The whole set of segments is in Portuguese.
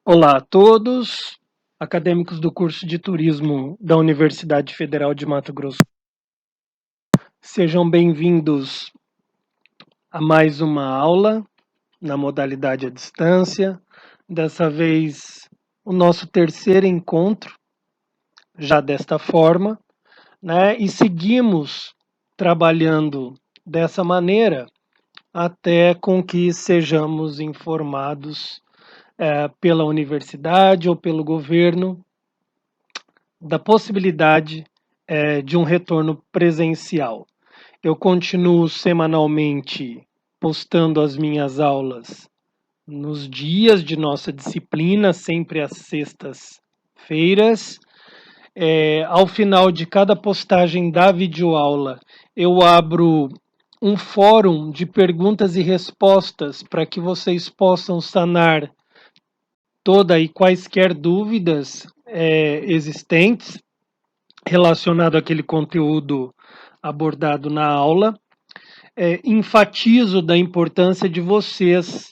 Olá a todos, acadêmicos do curso de turismo da Universidade Federal de Mato Grosso. Sejam bem-vindos a mais uma aula na modalidade à distância. Dessa vez, o nosso terceiro encontro, já desta forma, né? E seguimos trabalhando dessa maneira até com que sejamos informados pela universidade ou pelo governo da possibilidade de um retorno presencial. Eu continuo semanalmente postando as minhas aulas nos dias de nossa disciplina, sempre às sextas-feiras. Ao final de cada postagem da videoaula, eu abro um fórum de perguntas e respostas para que vocês possam sanar toda e quaisquer dúvidas existentes relacionado àquele conteúdo abordado na aula. Enfatizo da importância de vocês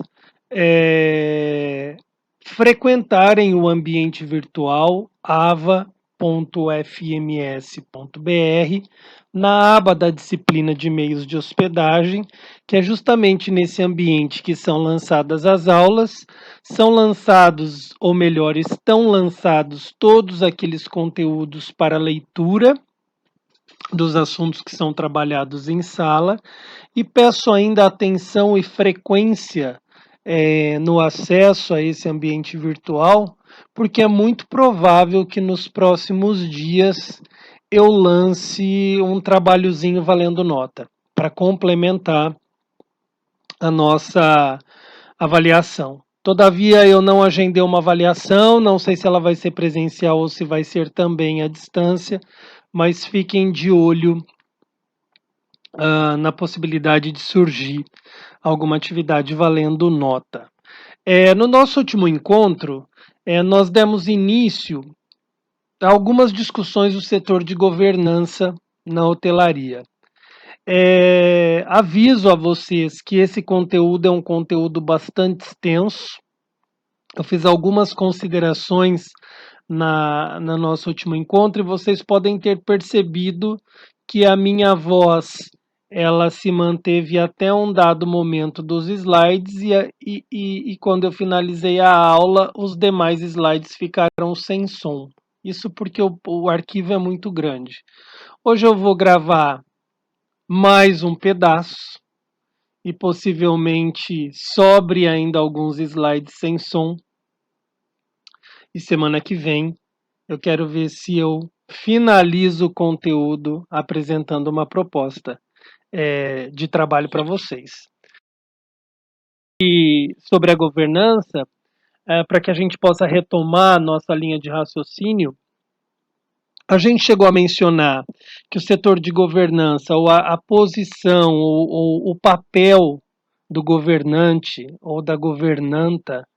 frequentarem o ambiente virtual ava.fms.br na aba da disciplina de meios de hospedagem, que é justamente nesse ambiente que são lançadas as aulas, são lançados, ou melhor, estão lançados todos aqueles conteúdos para leitura dos assuntos que são trabalhados em sala, e peço ainda atenção e frequência no acesso a esse ambiente virtual, porque é muito provável que nos próximos dias eu lance um trabalhozinho valendo nota, para complementar a nossa avaliação. Todavia, eu não agendei uma avaliação, não sei se ela vai ser presencial ou se vai ser também à distância, mas fiquem de olho na possibilidade de surgir alguma atividade valendo nota. No nosso último encontro, nós demos início a algumas discussões do setor de governança na hotelaria. Aviso a vocês que esse conteúdo é um conteúdo bastante extenso. Eu fiz algumas considerações no nosso último encontro e vocês podem ter percebido que a minha voz ela se manteve até um dado momento dos slides e quando eu finalizei a aula, os demais slides ficaram sem som. Isso porque o arquivo é muito grande. Hoje eu vou gravar mais um pedaço e possivelmente sobre ainda alguns slides sem som. E semana que vem eu quero ver se eu finalizo o conteúdo apresentando uma proposta de trabalho para vocês. E sobre a governança, para que a gente possa retomar a nossa linha de raciocínio, a gente chegou a mencionar que o setor de governança, ou a posição, ou o papel do governante ou da governanta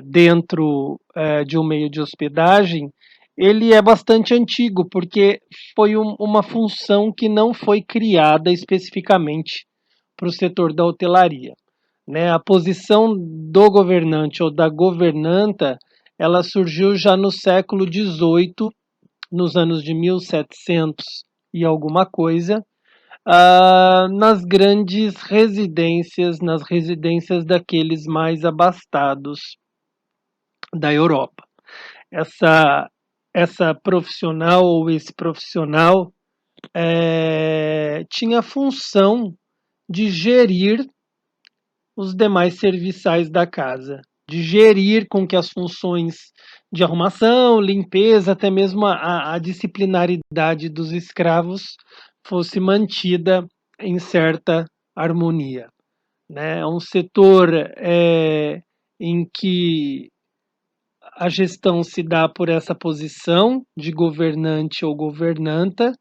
dentro de um meio de hospedagem, ele é bastante antigo, porque foi uma função que não foi criada especificamente para o setor da hotelaria. Né? A posição do governante ou da governanta, ela surgiu já no século XVIII, nos anos de 1700 e alguma coisa, nas grandes residências, nas residências daqueles mais abastados da Europa. Essa profissional ou esse profissional tinha a função de gerir os demais serviçais da casa, de gerir com que as funções de arrumação, limpeza, até mesmo a disciplinaridade dos escravos fosse mantida em certa harmonia. Né? É um setor em que a gestão se dá por essa posição de governante ou governanta,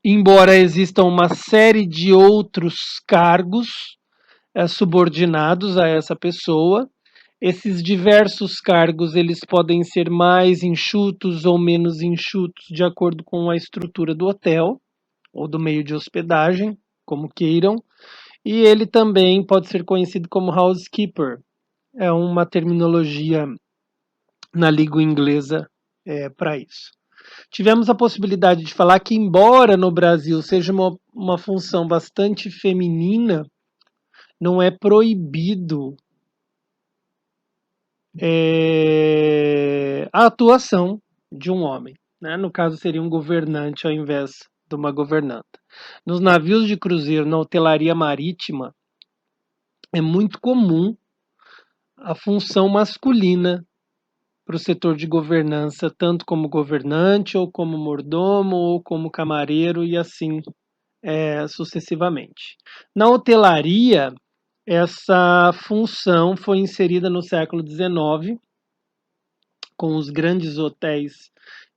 embora existam uma série de outros cargos subordinados a essa pessoa. Esses diversos cargos eles podem ser mais enxutos ou menos enxutos de acordo com a estrutura do hotel ou do meio de hospedagem, como queiram. E ele também pode ser conhecido como housekeeper, é uma terminologia na língua inglesa para isso. Tivemos a possibilidade de falar que, embora no Brasil seja uma função bastante feminina, não é proibido a atuação de um homem, né? No caso, seria um governante ao invés de uma governanta. Nos navios de cruzeiro, na hotelaria marítima, é muito comum a função masculina para o setor de governança, tanto como governante, ou como mordomo, ou como camareiro, e assim sucessivamente. Na hotelaria, essa função foi inserida no século XIX, com os grandes hotéis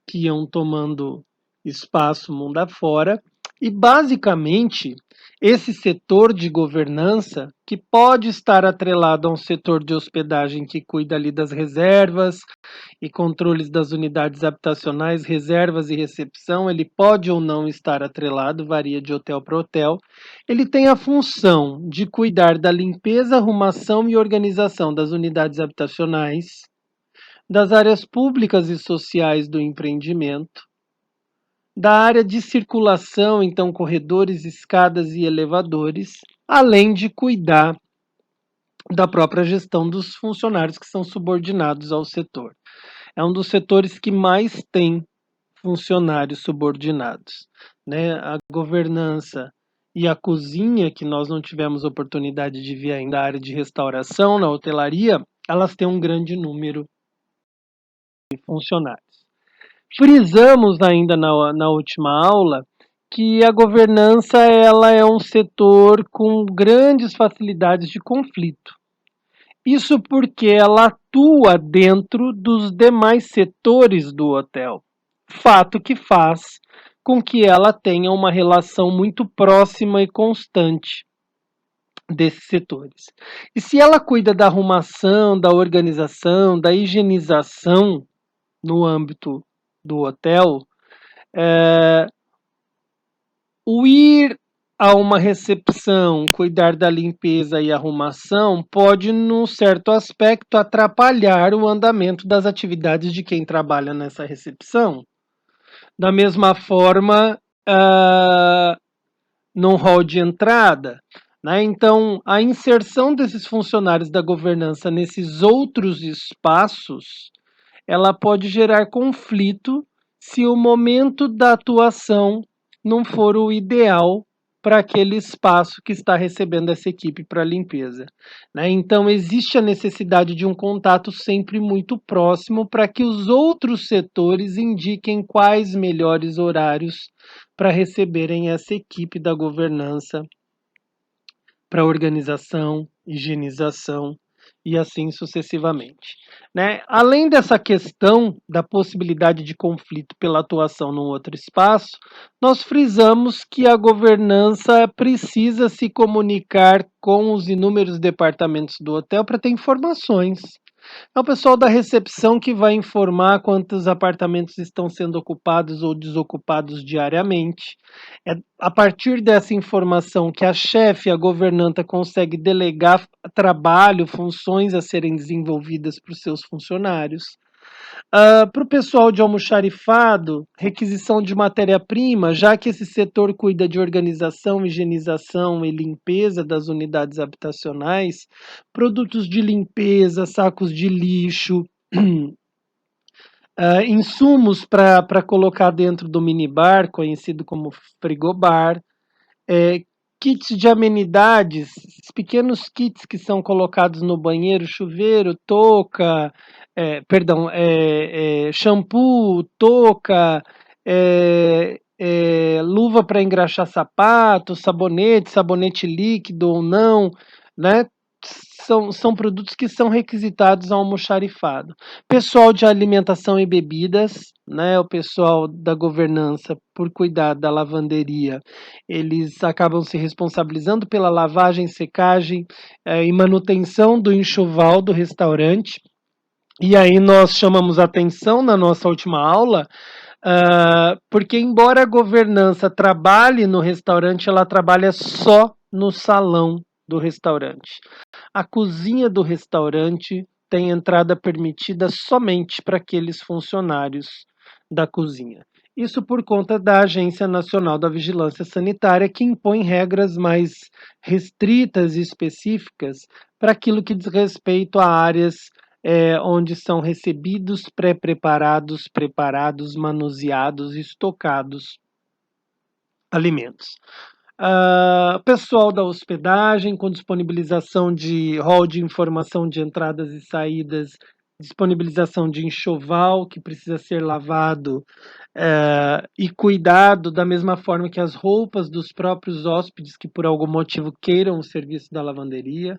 que iam tomando espaço mundo afora, e basicamente esse setor de governança, que pode estar atrelado a um setor de hospedagem que cuida ali das reservas e controles das unidades habitacionais, reservas e recepção, ele pode ou não estar atrelado, varia de hotel para hotel. Ele tem a função de cuidar da limpeza, arrumação e organização das unidades habitacionais, das áreas públicas e sociais do empreendimento, da área de circulação, então corredores, escadas e elevadores, além de cuidar da própria gestão dos funcionários que são subordinados ao setor. É um dos setores que mais tem funcionários subordinados, né? A governança e a cozinha, que nós não tivemos oportunidade de ver ainda, a área de restauração, na hotelaria, elas têm um grande número de funcionários. Frisamos ainda na última aula que a governança ela é um setor com grandes facilidades de conflito. Isso porque ela atua dentro dos demais setores do hotel, fato que faz com que ela tenha uma relação muito próxima e constante desses setores. E se ela cuida da arrumação, da organização, da higienização no âmbito do hotel, o ir a uma recepção, cuidar da limpeza e arrumação, pode, num certo aspecto, atrapalhar o andamento das atividades de quem trabalha nessa recepção. Da mesma forma, no hall de entrada, né? Então, a inserção desses funcionários da governança nesses outros espaços, ela pode gerar conflito se o momento da atuação não for o ideal para aquele espaço que está recebendo essa equipe para limpeza, né? Então, existe a necessidade de um contato sempre muito próximo para que os outros setores indiquem quais melhores horários para receberem essa equipe da governança para organização, higienização e assim sucessivamente, né? Além dessa questão da possibilidade de conflito pela atuação num outro espaço, nós frisamos que a governança precisa se comunicar com os inúmeros departamentos do hotel para ter informações. É o pessoal da recepção que vai informar quantos apartamentos estão sendo ocupados ou desocupados diariamente. É a partir dessa informação que a chefe, a governanta, consegue delegar trabalho, funções a serem desenvolvidas para os seus funcionários. Para o pessoal de almoxarifado, requisição de matéria-prima, já que esse setor cuida de organização, higienização e limpeza das unidades habitacionais, produtos de limpeza, sacos de lixo, insumos para colocar dentro do minibar, conhecido como frigobar, é, kits de amenidades, pequenos kits que são colocados no banheiro, chuveiro, touca, shampoo, touca, luva para engraxar sapato, sabonete, sabonete líquido ou não, né? São produtos que são requisitados ao almoxarifado. Pessoal de alimentação e bebidas, né? O pessoal da governança por cuidar da lavanderia, eles acabam se responsabilizando pela lavagem, secagem e manutenção do enxoval do restaurante. E aí nós chamamos atenção na nossa última aula, porque embora a governança trabalhe no restaurante, ela trabalha só no salão do restaurante. a cozinha do restaurante tem entrada permitida somente para aqueles funcionários da cozinha. Isso por conta da Agência Nacional da Vigilância Sanitária, que impõe regras mais restritas e específicas para aquilo que diz respeito a áreas onde são recebidos, pré-preparados, preparados, manuseados e estocados alimentos. Pessoal da hospedagem, com disponibilização de hall de informação de entradas e saídas, disponibilização de enxoval que precisa ser lavado e cuidado da mesma forma que as roupas dos próprios hóspedes que por algum motivo queiram o serviço da lavanderia,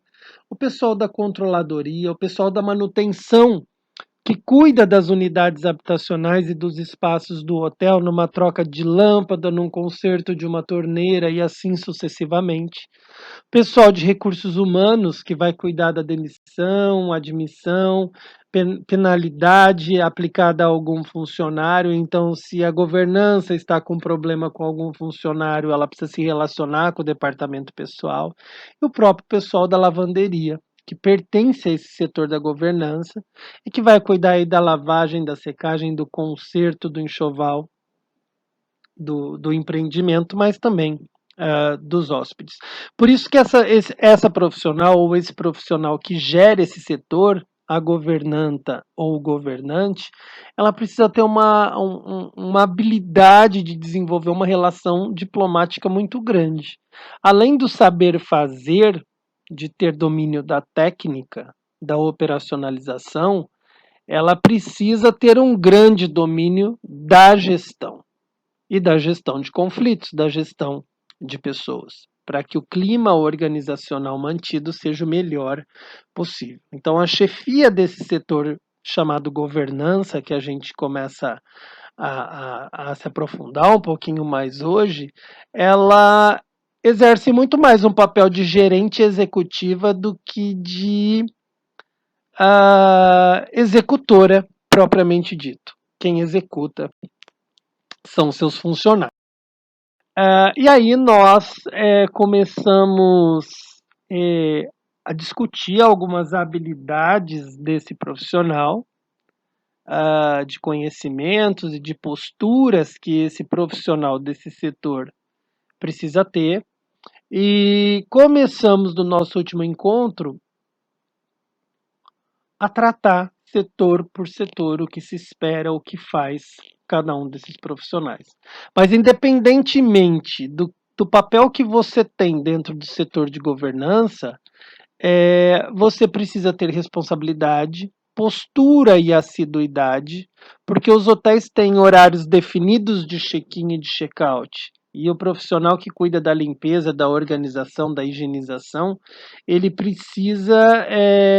o pessoal da controladoria, o pessoal da manutenção que cuida das unidades habitacionais e dos espaços do hotel numa troca de lâmpada, num conserto de uma torneira e assim sucessivamente. Pessoal de recursos humanos que vai cuidar da demissão, admissão, penalidade aplicada a algum funcionário. Então, se a governança está com problema com algum funcionário, ela precisa se relacionar com o departamento pessoal. E o próprio pessoal da lavanderia, que pertence a esse setor da governança e que vai cuidar aí da lavagem, da secagem, do conserto, do enxoval, do empreendimento, mas também dos hóspedes. Por isso que essa profissional ou esse profissional que gera esse setor, a governanta ou o governante, ela precisa ter uma habilidade de desenvolver uma relação diplomática muito grande. Além do saber fazer, de ter domínio da técnica, da operacionalização, ela precisa ter um grande domínio da gestão e da gestão de conflitos, da gestão de pessoas, para que o clima organizacional mantido seja o melhor possível. Então, a chefia desse setor chamado governança, que a gente começa a se aprofundar um pouquinho mais hoje, ela exerce muito mais um papel de gerente executiva do que de executora propriamente dito. Quem executa são seus funcionários. E aí nós começamos a discutir algumas habilidades desse profissional, de conhecimentos e de posturas que esse profissional desse setor precisa ter. E começamos no nosso último encontro a tratar setor por setor o que se espera, o que faz cada um desses profissionais. Mas independentemente do papel que você tem dentro do setor de governança, você precisa ter responsabilidade, postura e assiduidade, porque os hotéis têm horários definidos de check-in e de check-out. E o profissional que cuida da limpeza, da organização, da higienização, ele precisa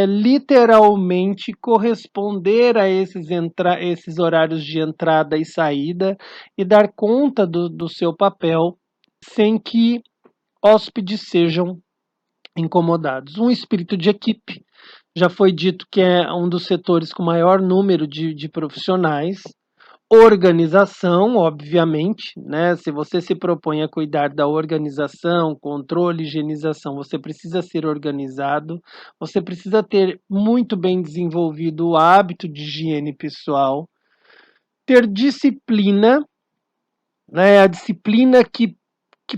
literalmente corresponder a esses horários de entrada e saída e dar conta do seu papel sem que hóspedes sejam incomodados. Um espírito de equipe. Já foi dito que é um dos setores com maior número de profissionais. Organização, obviamente, né? Se você se propõe a cuidar da organização, controle, higienização, você precisa ser organizado, você precisa ter muito bem desenvolvido o hábito de higiene pessoal, ter disciplina, né? A disciplina que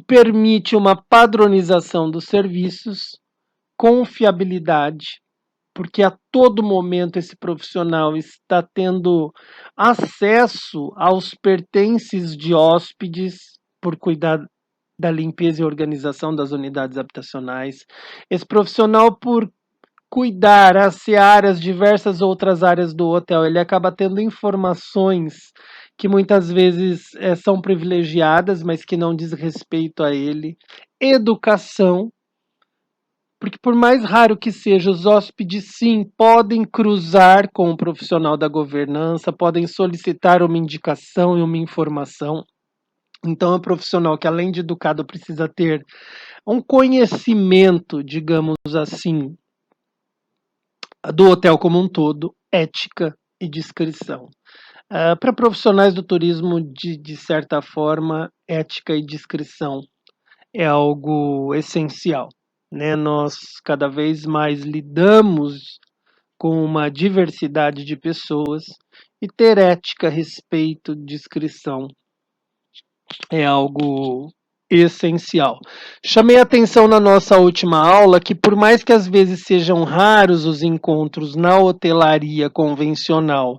permite uma padronização dos serviços, confiabilidade, porque a todo momento esse profissional está tendo acesso aos pertences de hóspedes por cuidar da limpeza e organização das unidades habitacionais. Esse profissional, por cuidar as diversas outras áreas do hotel, ele acaba tendo informações que muitas vezes são privilegiadas, mas que não diz respeito a ele. Educação, porque por mais raro que seja, os hóspedes sim podem cruzar com o profissional da governança, podem solicitar uma indicação e uma informação. Então, é um profissional que, além de educado, precisa ter um conhecimento, digamos assim, do hotel como um todo, ética e discrição. Para profissionais do turismo, de certa forma, ética e discrição é algo essencial. né? Nós cada vez mais lidamos com uma diversidade de pessoas e ter ética, respeito, discrição é algo essencial. Chamei a atenção na nossa última aula que, por mais que às vezes sejam raros os encontros na hotelaria convencional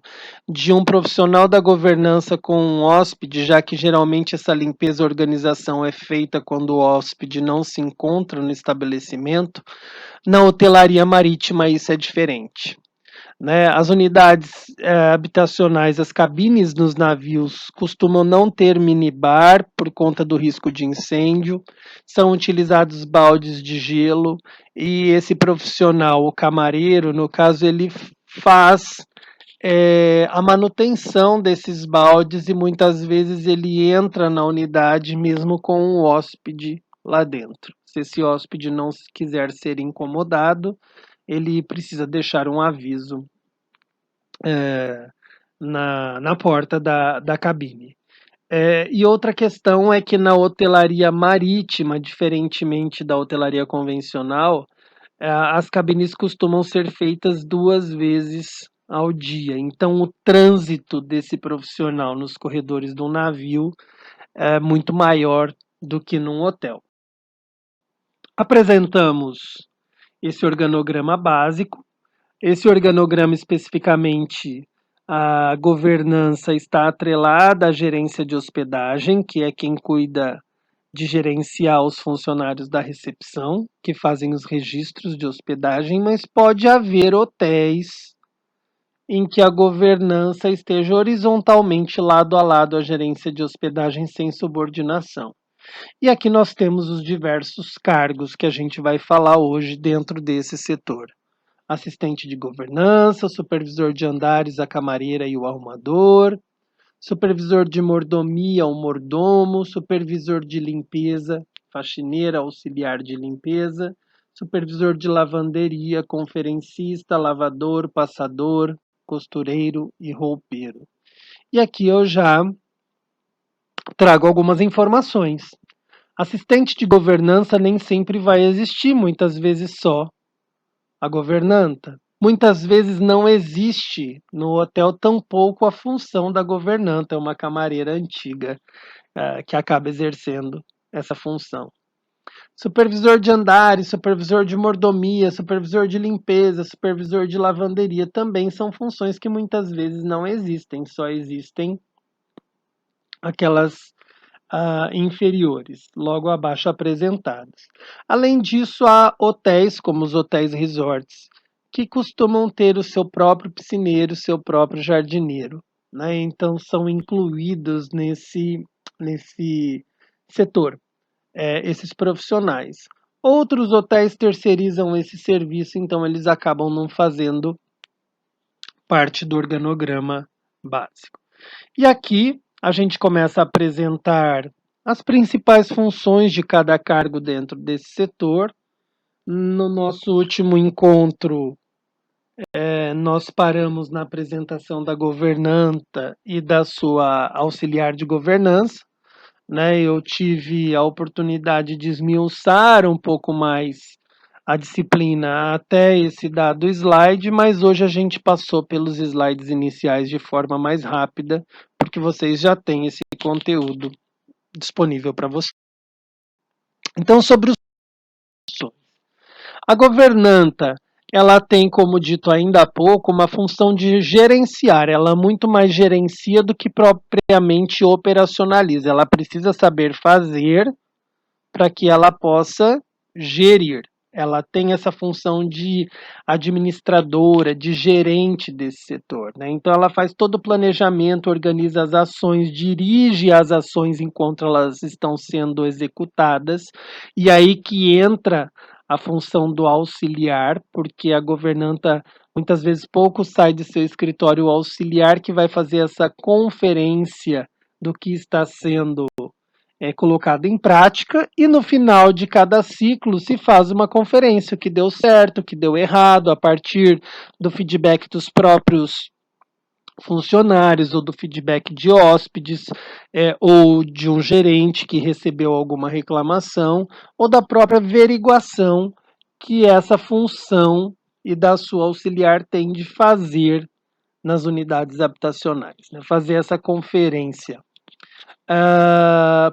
de um profissional da governança com um hóspede, já que geralmente essa limpeza e organização é feita quando o hóspede não se encontra no estabelecimento, na hotelaria marítima isso é diferente, né? As unidades habitacionais, as cabines nos navios costumam não ter minibar por conta do risco de incêndio, são utilizados baldes de gelo e esse profissional, o camareiro, no caso, ele faz a manutenção desses baldes e muitas vezes ele entra na unidade mesmo com um hóspede lá dentro. Se esse hóspede não quiser ser incomodado, ele precisa deixar um aviso na porta da cabine. E outra questão é que na hotelaria marítima, diferentemente da hotelaria convencional, as cabines costumam ser feitas 2 vezes ao dia. Então, o trânsito desse profissional nos corredores do navio é muito maior do que num hotel. Apresentamos esse organograma básico. Esse organograma especificamente, a governança está atrelada à gerência de hospedagem, que é quem cuida de gerenciar os funcionários da recepção, que fazem os registros de hospedagem, mas pode haver hotéis em que a governança esteja horizontalmente lado a lado à gerência de hospedagem sem subordinação. E aqui nós temos os diversos cargos que a gente vai falar hoje dentro desse setor. Assistente de governança, supervisor de andares, a camareira e o arrumador, supervisor de mordomia, o mordomo, supervisor de limpeza, faxineira, auxiliar de limpeza, supervisor de lavanderia, conferencista, lavador, passador, costureiro e roupeiro. E aqui eu já trago algumas informações. Assistente de governança nem sempre vai existir, muitas vezes só a governanta. Muitas vezes não existe no hotel tampouco a função da governanta, é uma camareira antiga que acaba exercendo essa função. Supervisor de andares, supervisor de mordomia, supervisor de limpeza, supervisor de lavanderia também são funções que muitas vezes não existem, só existem aquelas inferiores, logo abaixo apresentadas. Além disso, há hotéis, como os hotéis resorts, que costumam ter o seu próprio piscineiro, seu próprio jardineiro, né? Então são incluídos nesse setor, esses profissionais. Outros hotéis terceirizam esse serviço, então eles acabam não fazendo parte do organograma básico. E aqui a gente começa a apresentar as principais funções de cada cargo dentro desse setor. No nosso último encontro, nós paramos na apresentação da governanta e da sua auxiliar de governança, né? Eu tive a oportunidade de esmiuçar um pouco mais a disciplina até esse dado slide, mas hoje a gente passou pelos slides iniciais de forma mais rápida, porque vocês já têm esse conteúdo disponível para vocês. Então, sobre os a governanta, ela tem, como dito ainda há pouco, uma função de gerenciar. Ela muito mais gerencia do que propriamente operacionaliza. Ela precisa saber fazer para que ela possa gerir. Ela tem essa função de administradora, de gerente desse setor, né? Então ela faz todo o planejamento, organiza as ações, dirige as ações enquanto elas estão sendo executadas, e aí que entra a função do auxiliar, porque a governanta muitas vezes pouco sai de seu escritório, o auxiliar que vai fazer essa conferência do que está sendo colocado em prática, e no final de cada ciclo se faz uma conferência, o que deu certo, o que deu errado, a partir do feedback dos próprios funcionários ou do feedback de hóspedes, ou de um gerente que recebeu alguma reclamação, ou da própria averiguação que essa função e da sua auxiliar tem de fazer nas unidades habitacionais, né? Fazer essa conferência.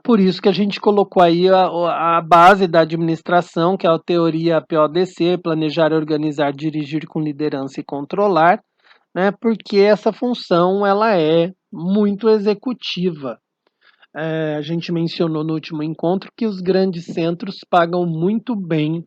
Por isso que a gente colocou aí a base da administração, que é a teoria PODC, planejar, organizar, dirigir com liderança e controlar, né? Porque essa função ela é muito executiva. A gente mencionou no último encontro que os grandes centros pagam muito bem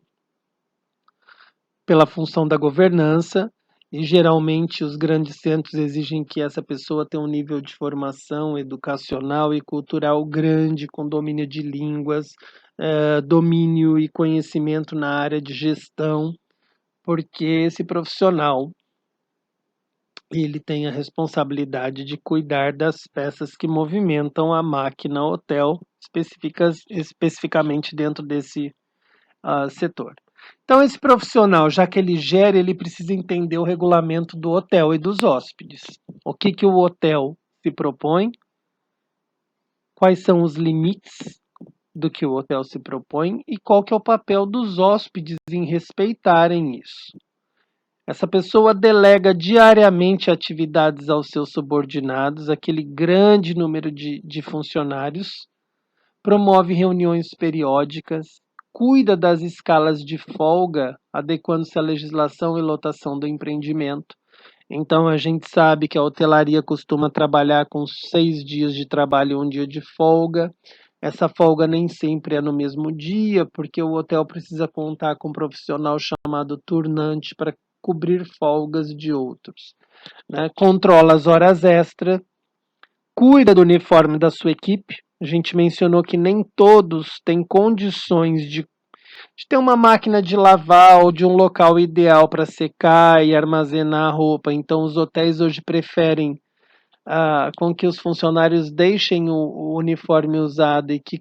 pela função da governança, e geralmente os grandes centros exigem que essa pessoa tenha um nível de formação educacional e cultural grande, com domínio de línguas, domínio e conhecimento na área de gestão, porque esse profissional ele tem a responsabilidade de cuidar das peças que movimentam a máquina hotel, especificamente dentro desse setor. Então, esse profissional, já que ele gera, ele precisa entender o regulamento do hotel e dos hóspedes. O que o hotel se propõe, quais são os limites do que o hotel se propõe e qual que é o papel dos hóspedes em respeitarem isso. Essa pessoa delega diariamente atividades aos seus subordinados, aquele grande número de funcionários, promove reuniões periódicas, cuida das escalas de folga, adequando-se à legislação e lotação do empreendimento. Então, a gente sabe que a hotelaria costuma trabalhar com 6 dias de trabalho e 1 dia de folga. Essa folga nem sempre é no mesmo dia, porque o hotel precisa contar com um profissional chamado turnante para cobrir folgas de outros, né? Controla as horas extras, cuida do uniforme da sua equipe. A gente mencionou que nem todos têm condições de ter uma máquina de lavar ou de um local ideal para secar e armazenar a roupa. Então, os hotéis hoje preferem com que os funcionários deixem o uniforme usado e que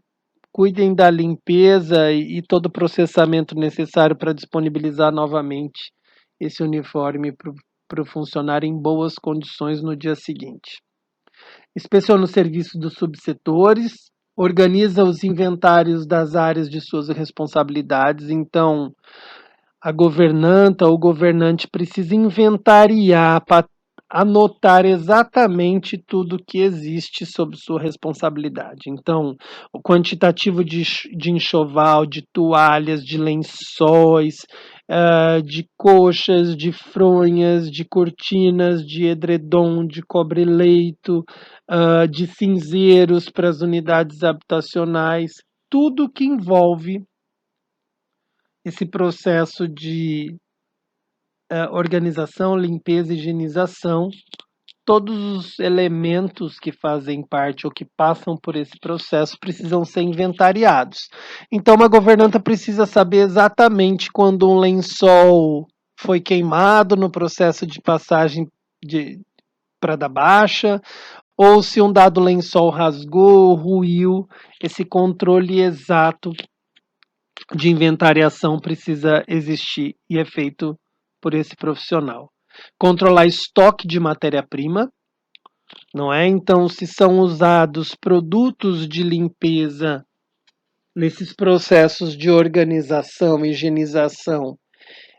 cuidem da limpeza e todo o processamento necessário para disponibilizar novamente esse uniforme para o funcionário em boas condições no dia seguinte. Inspeciona o serviço dos subsetores, organiza os inventários das áreas de suas responsabilidades. Então, a governanta ou governante precisa inventariar para anotar exatamente tudo que existe sob sua responsabilidade. Então, o quantitativo de enxoval, de toalhas, de lençóis, de coxas, de fronhas, de cortinas, de edredom, de cobre-leito, de cinzeiros para as unidades habitacionais, tudo que envolve esse processo de organização, limpeza e higienização, todos os elementos que fazem parte ou que passam por esse processo precisam ser inventariados. Então, uma governanta precisa saber exatamente quando um lençol foi queimado no processo de passagem para dar baixa, ou se um dado lençol rasgou, ruiu. Esse controle exato de inventariação precisa existir e é feito por esse profissional. Controlar estoque de matéria-prima, não é? Então, se são usados produtos de limpeza nesses processos de organização e higienização,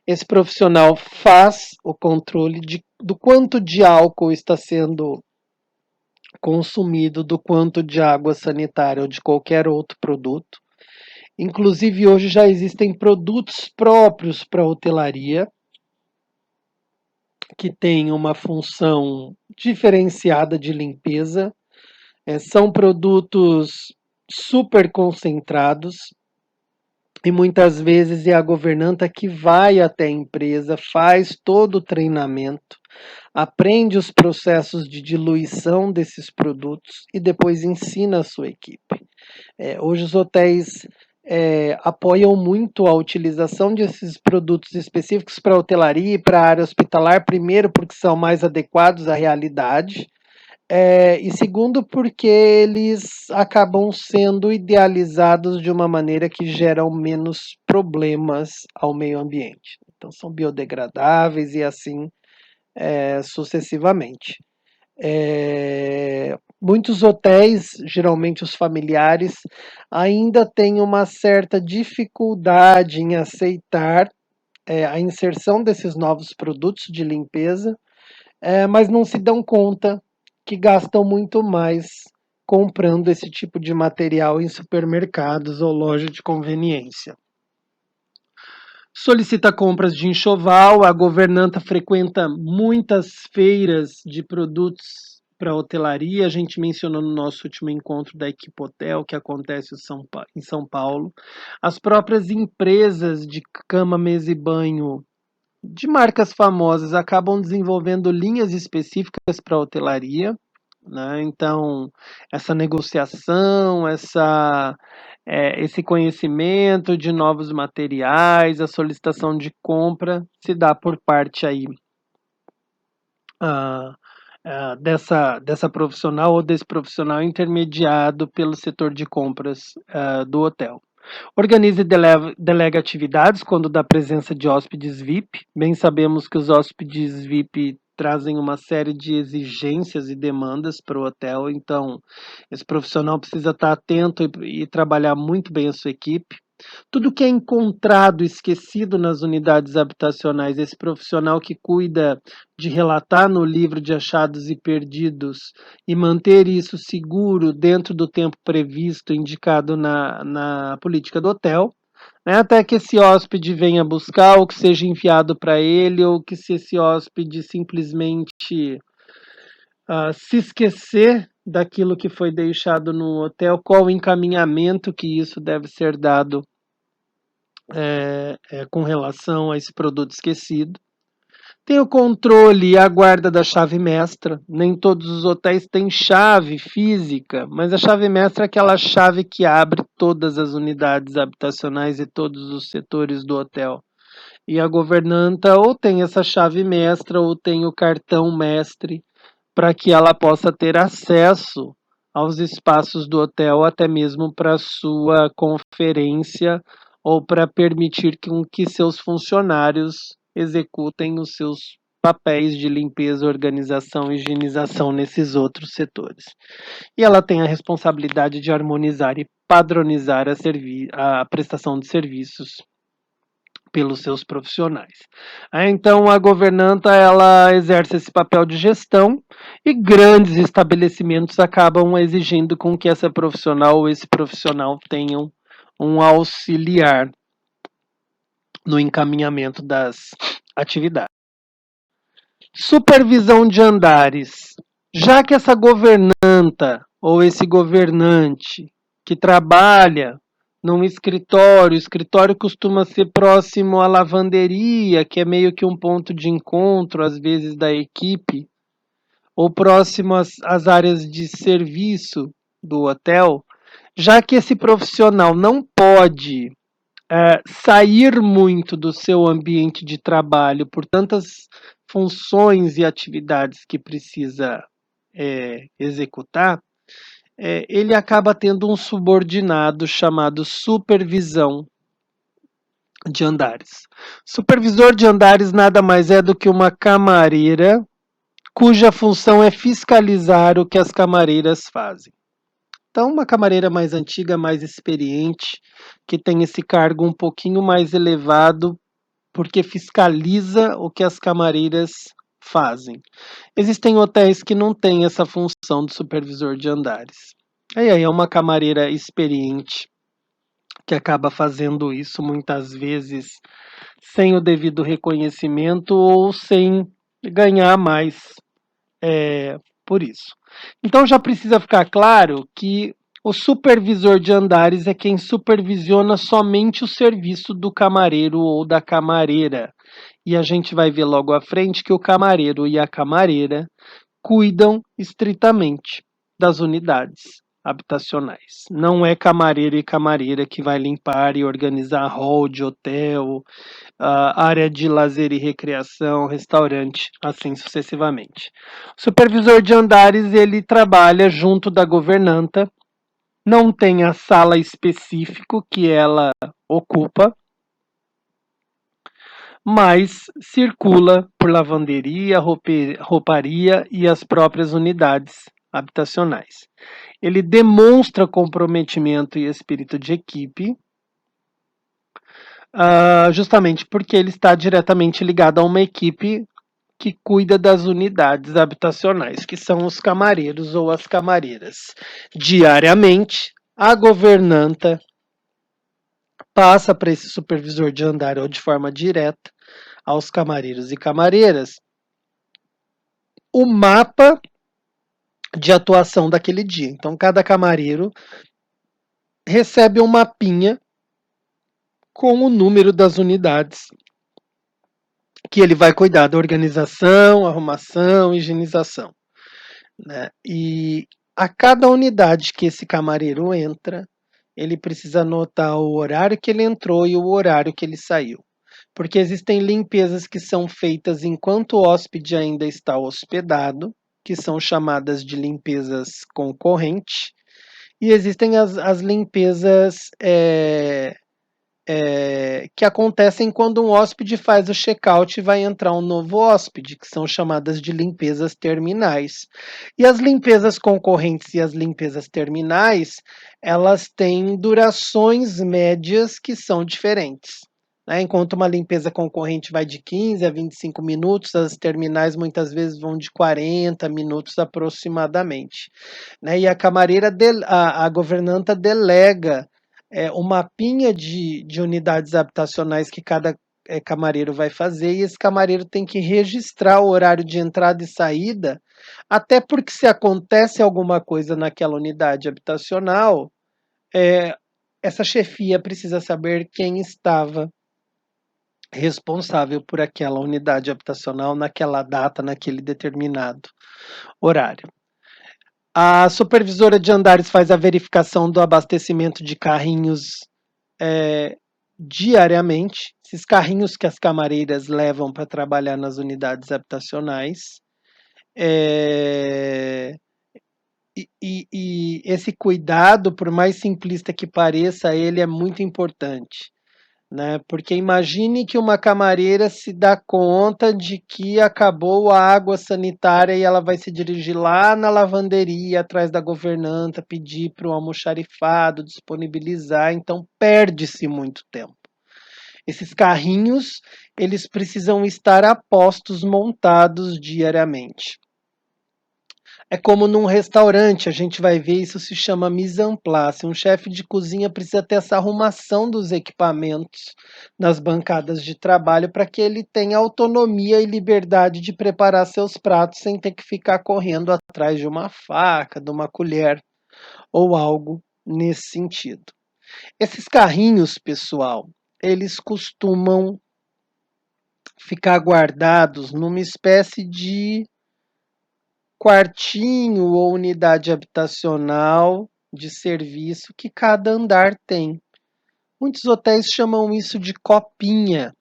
esse profissional faz o controle do quanto de álcool está sendo consumido, do quanto de água sanitária ou de qualquer outro produto. Inclusive, hoje já existem produtos próprios para hotelaria, que têm uma função diferenciada de limpeza. São produtos super concentrados e muitas vezes é a governanta que vai até a empresa, faz todo o treinamento, aprende os processos de diluição desses produtos e depois ensina a sua equipe. Hoje os hotéis apoiam muito a utilização desses produtos específicos para hotelaria e para a área hospitalar, primeiro porque são mais adequados à realidade, e segundo porque eles acabam sendo idealizados de uma maneira que geram menos problemas ao meio ambiente. Então são biodegradáveis e assim sucessivamente. Muitos hotéis, geralmente os familiares, ainda têm uma certa dificuldade em aceitar a inserção desses novos produtos de limpeza, mas não se dão conta que gastam muito mais comprando esse tipo de material em supermercados ou loja de conveniência. Solicita compras de enxoval, a governanta frequenta muitas feiras de produtos para hotelaria. A gente mencionou no nosso último encontro da Equipotel, que acontece em São Paulo. As próprias empresas de cama, mesa e banho de marcas famosas acabam desenvolvendo linhas específicas para hotelaria, né? Então, essa negociação, esse conhecimento de novos materiais, a solicitação de compra se dá por parte aí ah, dessa profissional ou desse profissional intermediado pelo setor de compras do hotel. Organiza e delega atividades quando dá presença de hóspedes VIP. Bem sabemos que os hóspedes VIP trazem uma série de exigências e demandas para o hotel, então esse profissional precisa estar atento e trabalhar muito bem a sua equipe. Tudo que é encontrado, esquecido nas unidades habitacionais, esse profissional que cuida de relatar no livro de achados e perdidos e manter isso seguro dentro do tempo previsto, indicado na política do hotel, né, até que esse hóspede venha buscar, ou que seja enviado para ele, ou que se esse hóspede simplesmente se esquecer daquilo que foi deixado no hotel, qual o encaminhamento que isso deve ser dado com relação a esse produto esquecido. Tem o controle e a guarda da chave mestra. Nem todos os hotéis têm chave física, mas a chave mestra é aquela chave que abre todas as unidades habitacionais e todos os setores do hotel. E a governanta ou tem essa chave mestra ou tem o cartão mestre para que ela possa ter acesso aos espaços do hotel, até mesmo para sua conferência ou para permitir que seus funcionários executem os seus papéis de limpeza, organização e higienização nesses outros setores. E ela tem a responsabilidade de harmonizar e padronizar a prestação de serviços pelos seus profissionais. Então, a governanta ela exerce esse papel de gestão e grandes estabelecimentos acabam exigindo com que essa profissional ou esse profissional tenham um auxiliar no encaminhamento das atividades. Supervisão de andares. Já que essa governanta ou esse governante que trabalha num escritório, o escritório costuma ser próximo à lavanderia, que é meio que um ponto de encontro, às vezes, da equipe, ou próximo às áreas de serviço do hotel, já que esse profissional não pode sair muito do seu ambiente de trabalho por tantas funções e atividades que precisa executar, ele acaba tendo um subordinado chamado supervisão de andares. Supervisor de andares nada mais é do que uma camareira cuja função é fiscalizar o que as camareiras fazem. Então, uma camareira mais antiga, mais experiente, que tem esse cargo um pouquinho mais elevado, porque fiscaliza o que as camareiras fazem. Existem hotéis que não têm essa função de supervisor de andares. E aí é uma camareira experiente que acaba fazendo isso muitas vezes sem o devido reconhecimento ou sem ganhar mais por isso. Então já precisa ficar claro que o supervisor de andares é quem supervisiona somente o serviço do camareiro ou da camareira. E a gente vai ver logo à frente que o camareiro e a camareira cuidam estritamente das unidades habitacionais. Não é camareiro e camareira que vai limpar e organizar hall de hotel, área de lazer e recreação, restaurante, assim sucessivamente. O supervisor de andares, ele trabalha junto da governanta, não tem a sala específica que ela ocupa, mas circula por lavanderia, rouparia e as próprias unidades habitacionais. Ele demonstra comprometimento e espírito de equipe, Justamente porque ele está diretamente ligado a uma equipe que cuida das unidades habitacionais, que são os camareiros ou as camareiras. Diariamente, a governanta passa para esse supervisor de andar ou de forma direta aos camareiros e camareiras o mapa de atuação daquele dia. Então, cada camareiro recebe um mapinha com o número das unidades que ele vai cuidar da organização, arrumação, higienização, né? E a cada unidade que esse camareiro entra, ele precisa anotar o horário que ele entrou e o horário que ele saiu. Porque existem limpezas que são feitas enquanto o hóspede ainda está hospedado, que são chamadas de limpezas concorrentes, e existem as limpezas que acontecem quando um hóspede faz o check-out e vai entrar um novo hóspede, que são chamadas de limpezas terminais. E as limpezas concorrentes e as limpezas terminais, elas têm durações médias que são diferentes. Né? Enquanto uma limpeza concorrente vai de 15 a 25 minutos, as terminais muitas vezes vão de 40 minutos aproximadamente. Né? E a camareira, a governanta delega o mapinha de unidades habitacionais que cada camareiro vai fazer, e esse camareiro tem que registrar o horário de entrada e saída, até porque se acontece alguma coisa naquela unidade habitacional, essa chefia precisa saber quem estava responsável por aquela unidade habitacional naquela data, naquele determinado horário. A supervisora de andares faz a verificação do abastecimento de carrinhos diariamente, esses carrinhos que as camareiras levam para trabalhar nas unidades habitacionais. E esse cuidado, por mais simplista que pareça, ele é muito importante. Né? Porque imagine que uma camareira se dá conta de que acabou a água sanitária e ela vai se dirigir lá na lavanderia, atrás da governanta, pedir para o almoxarifado disponibilizar, então perde-se muito tempo. Esses carrinhos, eles precisam estar a postos, montados diariamente. É como num restaurante, a gente vai ver, isso se chama mise en place. Um chefe de cozinha precisa ter essa arrumação dos equipamentos nas bancadas de trabalho para que ele tenha autonomia e liberdade de preparar seus pratos sem ter que ficar correndo atrás de uma faca, de uma colher ou algo nesse sentido. Esses carrinhos, pessoal, eles costumam ficar guardados numa espécie de quartinho ou unidade habitacional de serviço que cada andar tem. Muitos hotéis chamam isso de copinha,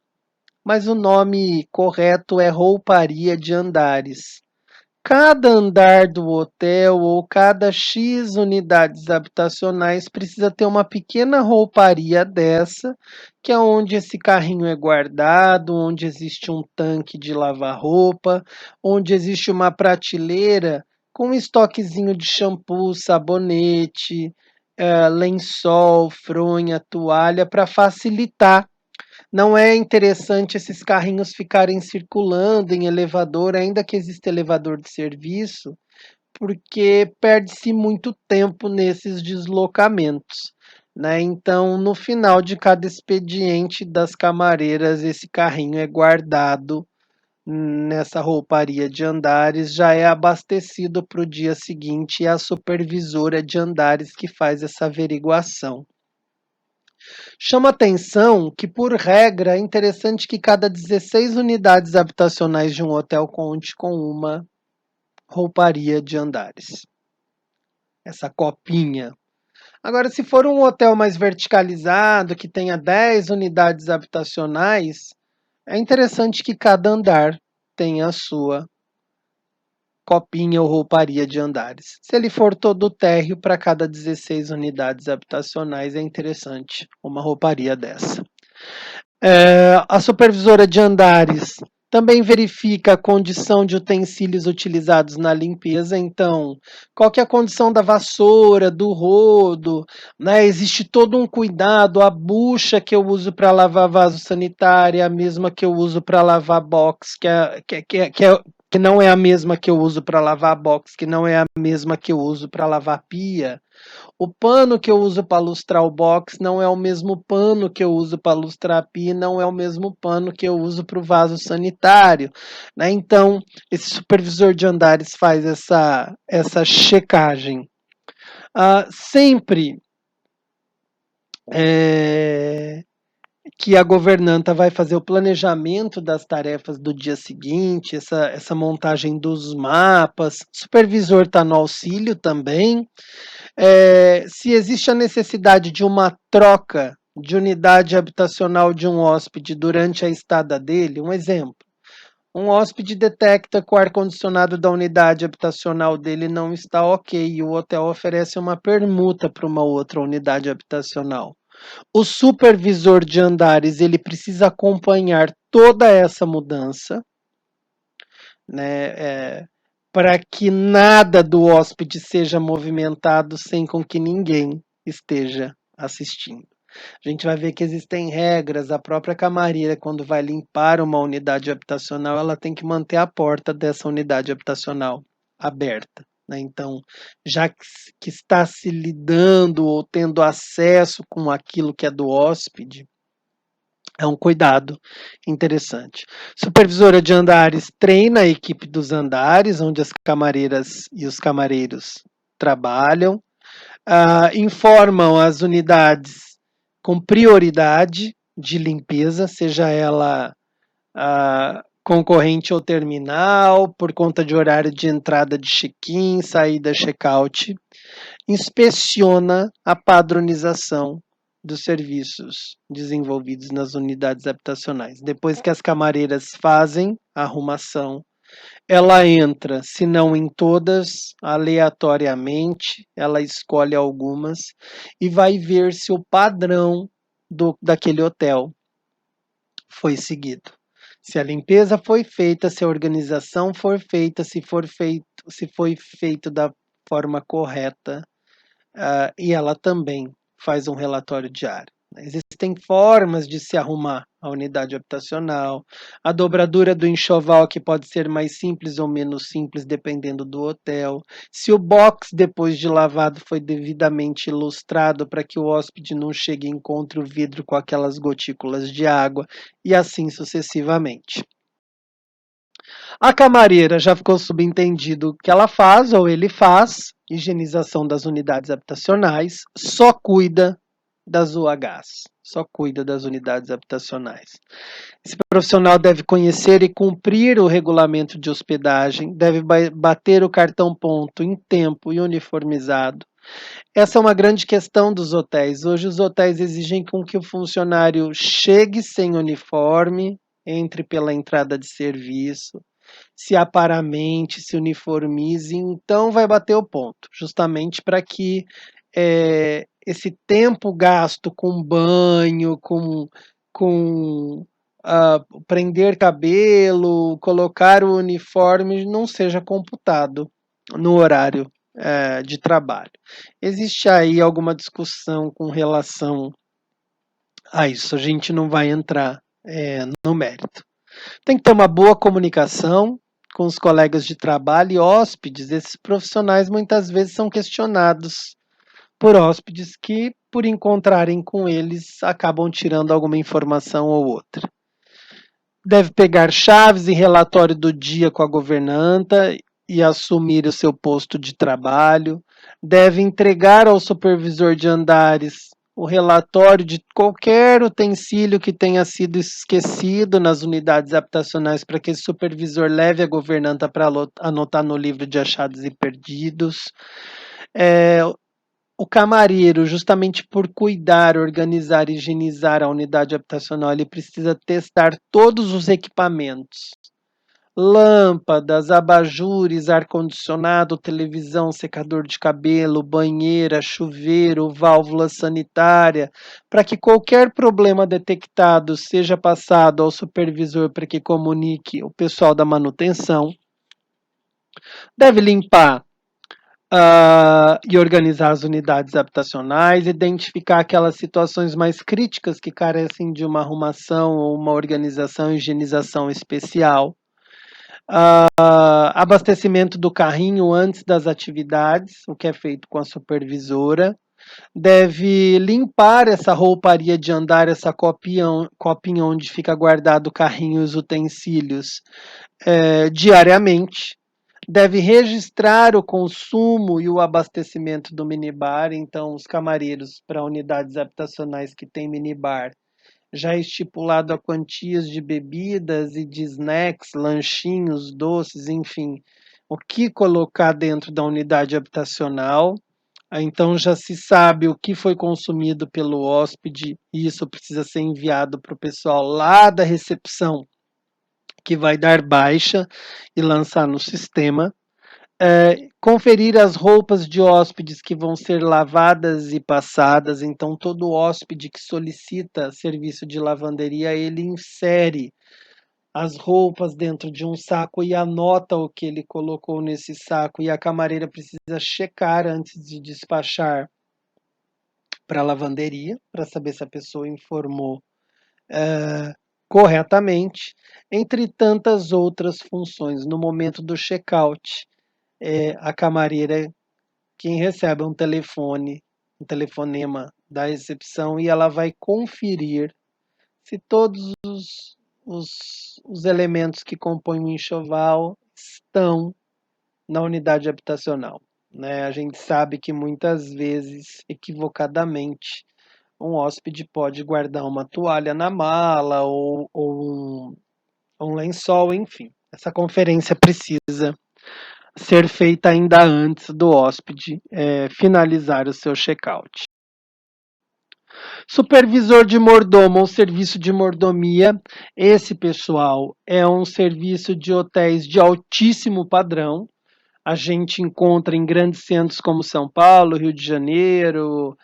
mas o nome correto é rouparia de andares. Cada andar do hotel ou cada X unidades habitacionais precisa ter uma pequena rouparia dessa, que é onde esse carrinho é guardado, onde existe um tanque de lavar roupa, onde existe uma prateleira com um estoquezinho de shampoo, sabonete, lençol, fronha, toalha, para facilitar. Não é interessante esses carrinhos ficarem circulando em elevador, ainda que exista elevador de serviço, porque perde-se muito tempo nesses deslocamentos. Né? Então, no final de cada expediente das camareiras, esse carrinho é guardado nessa rouparia de andares, já é abastecido para o dia seguinte e é a supervisora de andares que faz essa averiguação. Chama atenção que, por regra, é interessante que cada 16 unidades habitacionais de um hotel conte com uma rouparia de andares. Essa copinha. Agora, se for um hotel mais verticalizado, que tenha 10 unidades habitacionais, é interessante que cada andar tenha a sua copinha ou rouparia de andares. Se ele for todo térreo, para cada 16 unidades habitacionais, é interessante uma rouparia dessa. A supervisora de andares Também verifica a condição de utensílios utilizados na limpeza, então, qual que é a condição da vassoura, do rodo, né? Existe todo um cuidado, a bucha que eu uso para lavar vaso sanitário é a mesma que eu uso para lavar box, que não é a mesma que eu uso para lavar box, que não é a mesma que eu uso para lavar pia. O pano que eu uso para lustrar o box não é o mesmo pano que eu uso para lustrar a pia, não é o mesmo pano que eu uso para o vaso sanitário, né? Então, esse supervisor de andares faz essa checagem. Sempre é, que a governanta vai fazer o planejamento das tarefas do dia seguinte, essa montagem dos mapas, o supervisor está no auxílio também. Se existe a necessidade de uma troca de unidade habitacional de um hóspede durante a estada dele, um exemplo. Um hóspede detecta que o ar-condicionado da unidade habitacional dele não está ok e o hotel oferece uma permuta para uma outra unidade habitacional. O supervisor de andares ele precisa acompanhar toda essa mudança, né, para que nada do hóspede seja movimentado sem com que ninguém esteja assistindo. A gente vai ver que existem regras, a própria camareira, quando vai limpar uma unidade habitacional, ela tem que manter a porta dessa unidade habitacional aberta, né? Então, já que está se lidando ou tendo acesso com aquilo que é do hóspede, é um cuidado interessante. Supervisora de andares treina a equipe dos andares, onde as camareiras e os camareiros trabalham. Informam as unidades com prioridade de limpeza, seja ela concorrente ou terminal, por conta de horário de entrada de check-in, saída check-out. Inspeciona a padronização dos serviços desenvolvidos nas unidades habitacionais. Depois que as camareiras fazem a arrumação, ela entra, se não em todas, aleatoriamente, ela escolhe algumas e vai ver se o padrão daquele hotel foi seguido. Se a limpeza foi feita, se a organização for feita, se foi feito da forma correta, e ela também faz um relatório diário. Existem formas de se arrumar a unidade habitacional, a dobradura do enxoval que pode ser mais simples ou menos simples dependendo do hotel, se o box depois de lavado foi devidamente ilustrado para que o hóspede não chegue e encontre o vidro com aquelas gotículas de água e assim sucessivamente. A camareira já ficou subentendido que ela faz ou ele faz, higienização das unidades habitacionais, só cuida das UHs, só cuida das unidades habitacionais. Esse profissional deve conhecer e cumprir o regulamento de hospedagem, deve bater o cartão ponto em tempo e uniformizado. Essa é uma grande questão dos hotéis. Hoje os hotéis exigem com que o funcionário chegue sem uniforme, entre pela entrada de serviço, se aparamente, se uniformize, então vai bater o ponto, justamente para que esse tempo gasto com banho, com prender cabelo, colocar o uniforme, não seja computado no horário de trabalho. Existe aí alguma discussão com relação a isso, a gente não vai entrar no mérito. Tem que ter uma boa comunicação com os colegas de trabalho e hóspedes. Esses profissionais muitas vezes são questionados por hóspedes que, por encontrarem com eles, acabam tirando alguma informação ou outra. Deve pegar chaves e relatório do dia com a governanta e assumir o seu posto de trabalho. Deve entregar ao supervisor de andares o relatório de qualquer utensílio que tenha sido esquecido nas unidades habitacionais para que esse supervisor leve a governanta para anotar no livro de achados e perdidos. O camareiro, justamente por cuidar, organizar e higienizar a unidade habitacional, ele precisa testar todos os equipamentos lâmpadas, abajures, ar-condicionado, televisão, secador de cabelo, banheira, chuveiro, válvula sanitária, para que qualquer problema detectado seja passado ao supervisor para que comunique o pessoal da manutenção. Deve limpar e organizar as unidades habitacionais, identificar aquelas situações mais críticas que carecem de uma arrumação ou uma organização e higienização especial. Abastecimento do carrinho antes das atividades, o que é feito com a supervisora. Deve limpar essa rouparia de andar, essa copinha onde fica guardado o carrinho e os utensílios, diariamente. Deve registrar o consumo e o abastecimento do minibar. Então, os camareiros para unidades habitacionais que têm minibar, já estipulado a quantias de bebidas e de snacks, lanchinhos, doces, enfim, o que colocar dentro da unidade habitacional. Então já se sabe o que foi consumido pelo hóspede e isso precisa ser enviado para o pessoal lá da recepção, que vai dar baixa e lançar no sistema. Conferir as roupas de hóspedes que vão ser lavadas e passadas. Então, todo hóspede que solicita serviço de lavanderia, ele insere as roupas dentro de um saco e anota o que ele colocou nesse saco. E a camareira precisa checar antes de despachar para a lavanderia, para saber se a pessoa informou corretamente, entre tantas outras funções. No momento do check-out, a camareira quem recebe um telefonema da recepção, e ela vai conferir se todos os elementos que compõem o enxoval estão na unidade habitacional. Né? A gente sabe que muitas vezes, equivocadamente, um hóspede pode guardar uma toalha na mala ou um lençol, enfim. Essa conferência precisa ser feita ainda antes do hóspede finalizar o seu check-out. Supervisor de mordomo ou serviço de mordomia, esse pessoal é um serviço de hotéis de altíssimo padrão. A gente encontra em grandes centros como São Paulo, Rio de Janeiro,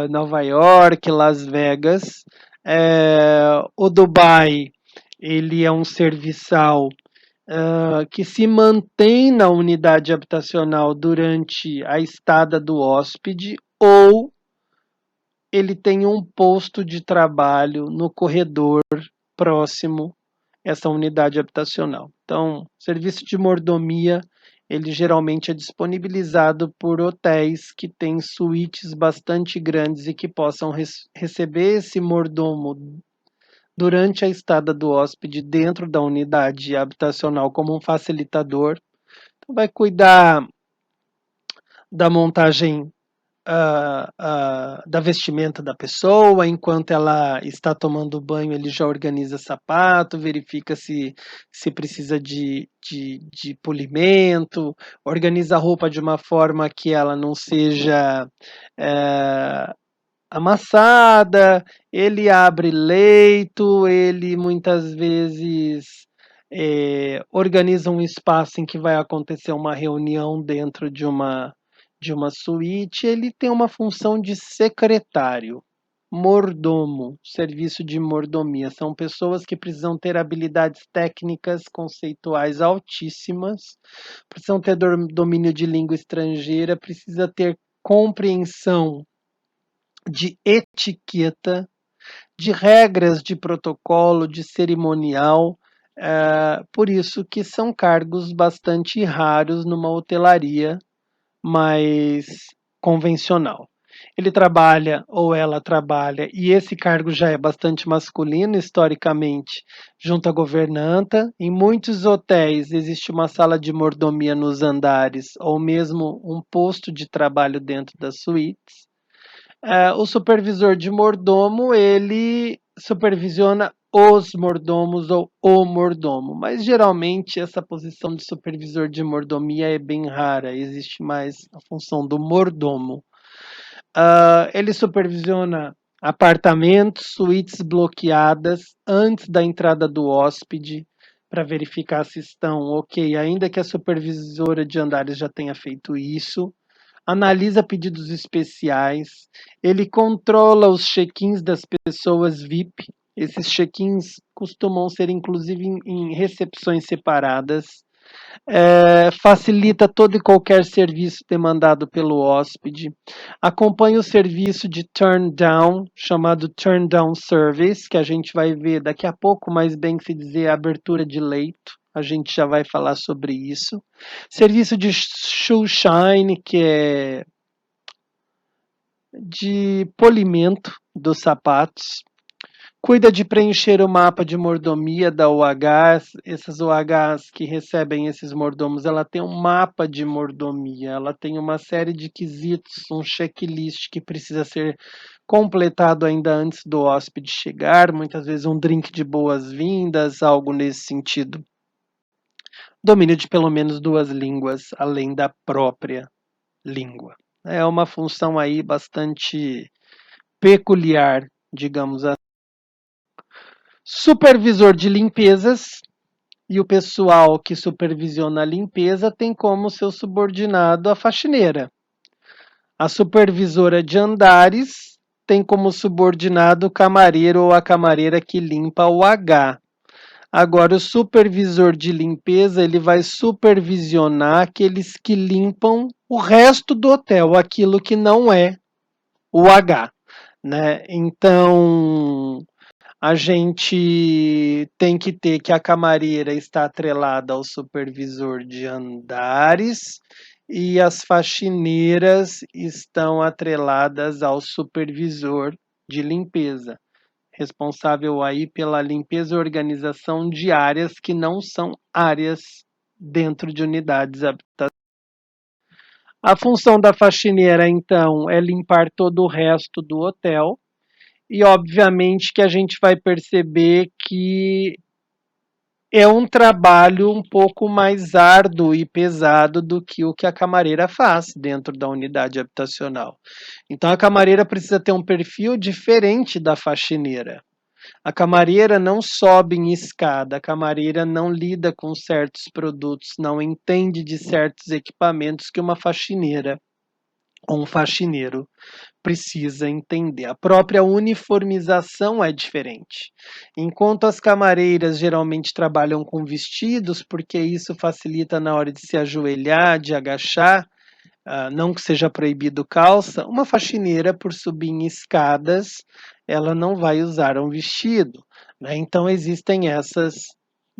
Nova York, Las Vegas. O Dubai, ele é um serviçal que se mantém na unidade habitacional durante a estada do hóspede, ou ele tem um posto de trabalho no corredor próximo a essa unidade habitacional. Então, serviço de mordomia, ele geralmente é disponibilizado por hotéis que têm suítes bastante grandes e que possam receber esse mordomo durante a estada do hóspede dentro da unidade habitacional como um facilitador. Então, vai cuidar da montagem da vestimenta da pessoa. Enquanto ela está tomando banho, ele já organiza sapato, verifica se precisa de polimento, organiza a roupa de uma forma que ela não seja amassada. Ele abre leito, ele muitas vezes organiza um espaço em que vai acontecer uma reunião dentro de uma suíte. Ele tem uma função de secretário, mordomo, serviço de mordomia. São pessoas que precisam ter habilidades técnicas conceituais altíssimas, precisam ter domínio de língua estrangeira, precisa ter compreensão de etiqueta, de regras de protocolo, de cerimonial. Por isso que são cargos bastante raros numa hotelaria mais convencional. Ele trabalha ou ela trabalha, e esse cargo já é bastante masculino historicamente, junto à governanta. Em muitos hotéis existe uma sala de mordomia nos andares, ou mesmo um posto de trabalho dentro das suítes. O supervisor de mordomo, ele supervisiona os mordomos ou o mordomo, mas geralmente essa posição de supervisor de mordomia é bem rara, existe mais a função do mordomo. Ele supervisiona apartamentos, suítes bloqueadas antes da entrada do hóspede, para verificar se estão ok, ainda que a supervisora de andares já tenha feito isso. Analisa pedidos especiais, ele controla os check-ins das pessoas VIP. Esses check-ins costumam ser inclusive em recepções separadas. Facilita todo e qualquer serviço demandado pelo hóspede, acompanha o serviço de turn down, chamado turn down service, que a gente vai ver daqui a pouco, mais bem que se dizer abertura de leito, a gente já vai falar sobre isso. Serviço de shoe shine, que é de polimento dos sapatos. Cuida de preencher o mapa de mordomia da OH. Essas OHs que recebem esses mordomos, ela tem um mapa de mordomia, ela tem uma série de quesitos, um checklist que precisa ser completado ainda antes do hóspede chegar, muitas vezes um drink de boas-vindas, algo nesse sentido. Domínio de pelo menos 2 línguas, além da própria língua. É uma função aí bastante peculiar, digamos assim. Supervisor de limpezas, e o pessoal que supervisiona a limpeza tem como seu subordinado a faxineira. A supervisora de andares tem como subordinado o camareiro ou a camareira que limpa o H. Agora, o supervisor de limpeza, ele vai supervisionar aqueles que limpam o resto do hotel, aquilo que não é o H, né? Então, a gente tem que ter que a camareira está atrelada ao supervisor de andares e as faxineiras estão atreladas ao supervisor de limpeza, responsável aí pela limpeza e organização de áreas que não são áreas dentro de unidades habitacionais. A função da faxineira, então, é limpar todo o resto do hotel. E obviamente que a gente vai perceber que é um trabalho um pouco mais árduo e pesado do que o que a camareira faz dentro da unidade habitacional. Então a camareira precisa ter um perfil diferente da faxineira. A camareira não sobe em escada, a camareira não lida com certos produtos, não entende de certos equipamentos que uma faxineira ou um faxineiro precisa entender. A própria uniformização é diferente. Enquanto as camareiras geralmente trabalham com vestidos, porque isso facilita na hora de se ajoelhar, de agachar, não que seja proibido calça, uma faxineira, por subir em escadas, ela não vai usar um vestido, né? Então existem essas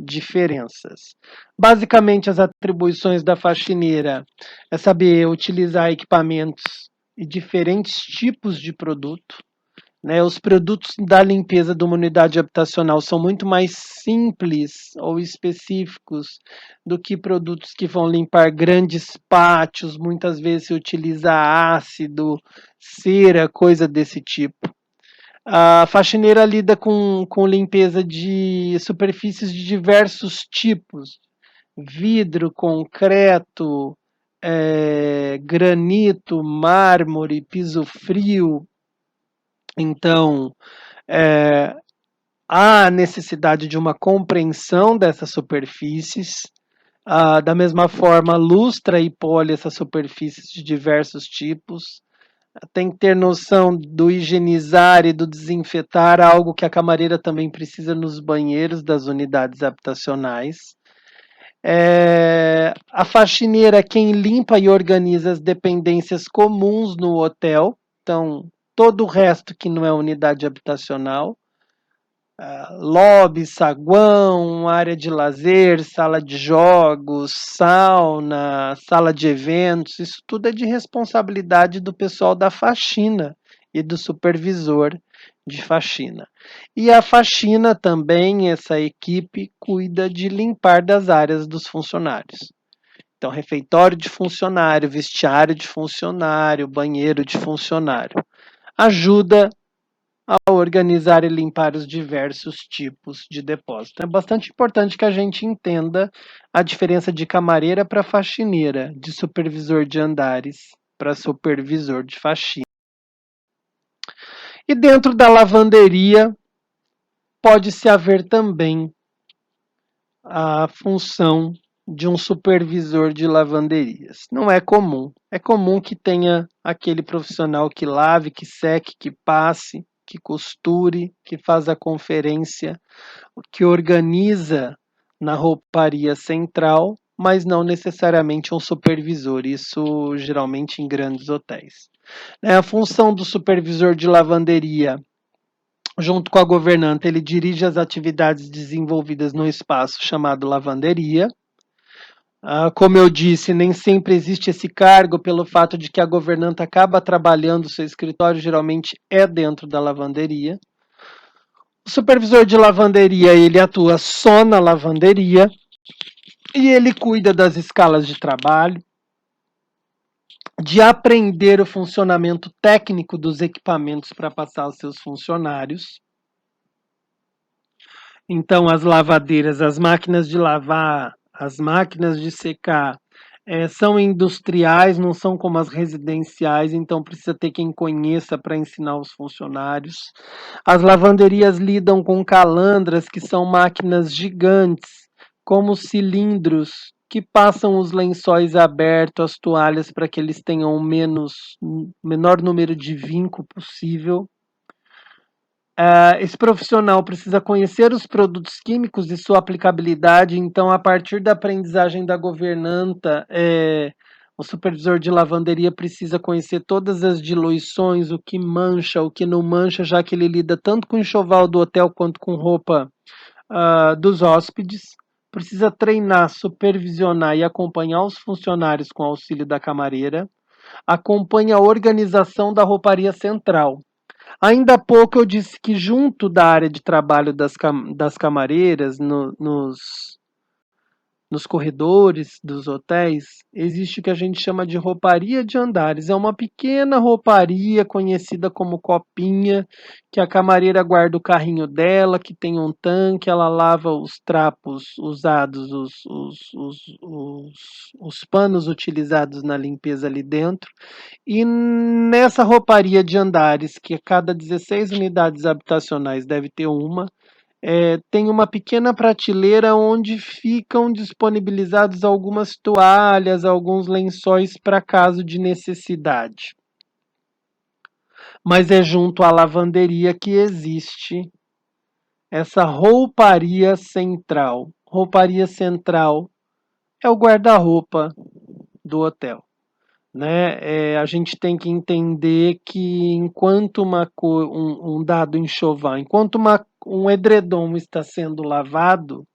diferenças. Basicamente, as atribuições da faxineira é saber utilizar equipamentos e diferentes tipos de produto, né? Os produtos da limpeza de uma unidade habitacional são muito mais simples ou específicos do que produtos que vão limpar grandes pátios. Muitas vezes se utiliza ácido, cera, coisa desse tipo. A faxineira lida com limpeza de superfícies de diversos tipos: vidro, concreto, granito, mármore, piso frio. Então, é, há necessidade de uma compreensão dessas superfícies. Da mesma forma, lustra e pole essas superfícies de diversos tipos. Tem que ter noção do higienizar e do desinfetar, algo que a camareira também precisa nos banheiros das unidades habitacionais. A faxineira é quem limpa e organiza as dependências comuns no hotel, então todo o resto que não é unidade habitacional. Lobby, saguão, área de lazer, sala de jogos, sauna, sala de eventos, isso tudo é de responsabilidade do pessoal da faxina e do supervisor de faxina. E a faxina também, essa equipe, cuida de limpar das áreas dos funcionários. Então, refeitório de funcionário, vestiário de funcionário, banheiro de funcionário. Ajuda a organizar e limpar os diversos tipos de depósito. É bastante importante que a gente entenda a diferença de camareira para faxineira, de supervisor de andares para supervisor de faxina. E dentro da lavanderia pode-se haver também a função de um supervisor de lavanderias. Não é comum. É comum que tenha aquele profissional que lave, que seque, que passe, que costure, que faz a conferência, que organiza na rouparia central, mas não necessariamente um supervisor, isso geralmente em grandes hotéis. A função do supervisor de lavanderia, junto com a governanta, ele dirige as atividades desenvolvidas no espaço chamado lavanderia. Como eu disse, nem sempre existe esse cargo pelo fato de que a governanta acaba trabalhando, seu escritório geralmente é dentro da lavanderia. O supervisor de lavanderia, ele atua só na lavanderia e ele cuida das escalas de trabalho, de aprender o funcionamento técnico dos equipamentos para passar aos seus funcionários. Então, as lavadeiras, as máquinas de lavar, as máquinas de secar, são industriais, não são como as residenciais, então precisa ter quem conheça para ensinar os funcionários. As lavanderias lidam com calandras, que são máquinas gigantes, como cilindros, que passam os lençóis abertos, as toalhas, para que eles tenham o menor número de vinco possível. Esse profissional precisa conhecer os produtos químicos e sua aplicabilidade, então, a partir da aprendizagem da governanta, o supervisor de lavanderia precisa conhecer todas as diluições, o que mancha, o que não mancha, já que ele lida tanto com enxoval do hotel quanto com roupa dos hóspedes. Precisa treinar, supervisionar e acompanhar os funcionários com auxílio da camareira. Acompanha a organização da rouparia central. Ainda há pouco eu disse que junto da área de trabalho das camareiras, nos corredores dos hotéis, existe o que a gente chama de rouparia de andares. É uma pequena rouparia conhecida como copinha, que a camareira guarda o carrinho dela, que tem um tanque, ela lava os trapos usados, os panos utilizados na limpeza ali dentro. E nessa rouparia de andares, que a cada 16 unidades habitacionais deve ter uma, tem uma pequena prateleira onde ficam disponibilizados algumas toalhas, alguns lençóis para caso de necessidade. Mas é junto à lavanderia que existe essa rouparia central. Rouparia central é o guarda-roupa do hotel. Né? A gente tem que entender que enquanto um dado enxoval, enquanto um edredom está sendo lavado,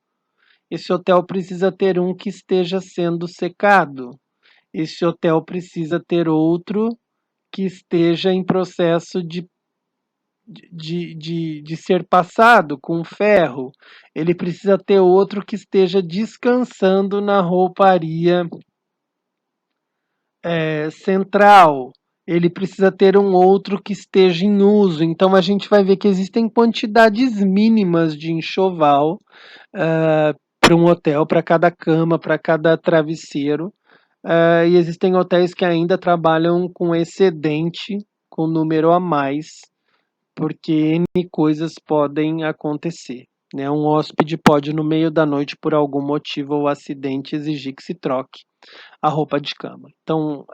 esse hotel precisa ter um que esteja sendo secado. Esse hotel precisa ter outro que esteja em processo de ser passado com ferro. Ele precisa ter outro que esteja descansando na rouparia central. Ele precisa ter um outro que esteja em uso. Então a gente vai ver que existem quantidades mínimas de enxoval para um hotel, para cada cama, para cada travesseiro. E existem hotéis que ainda trabalham com excedente, com número a mais, porque N coisas podem acontecer. Né? Um hóspede pode, no meio da noite, por algum motivo ou acidente, exigir que se troque a roupa de cama. Então,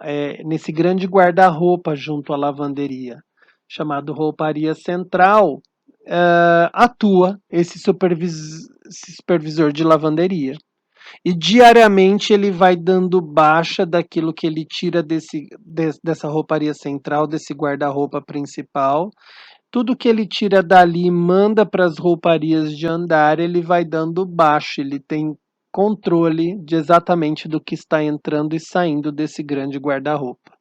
nesse grande guarda-roupa junto à lavanderia, chamado rouparia central, atua esse supervisor de lavanderia. E diariamente ele vai dando baixa daquilo que ele tira dessa rouparia central, desse guarda-roupa principal. Tudo que ele tira dali e manda para as rouparias de andar, ele vai dando baixa. Ele tem controle de exatamente do que está entrando e saindo desse grande guarda-roupa.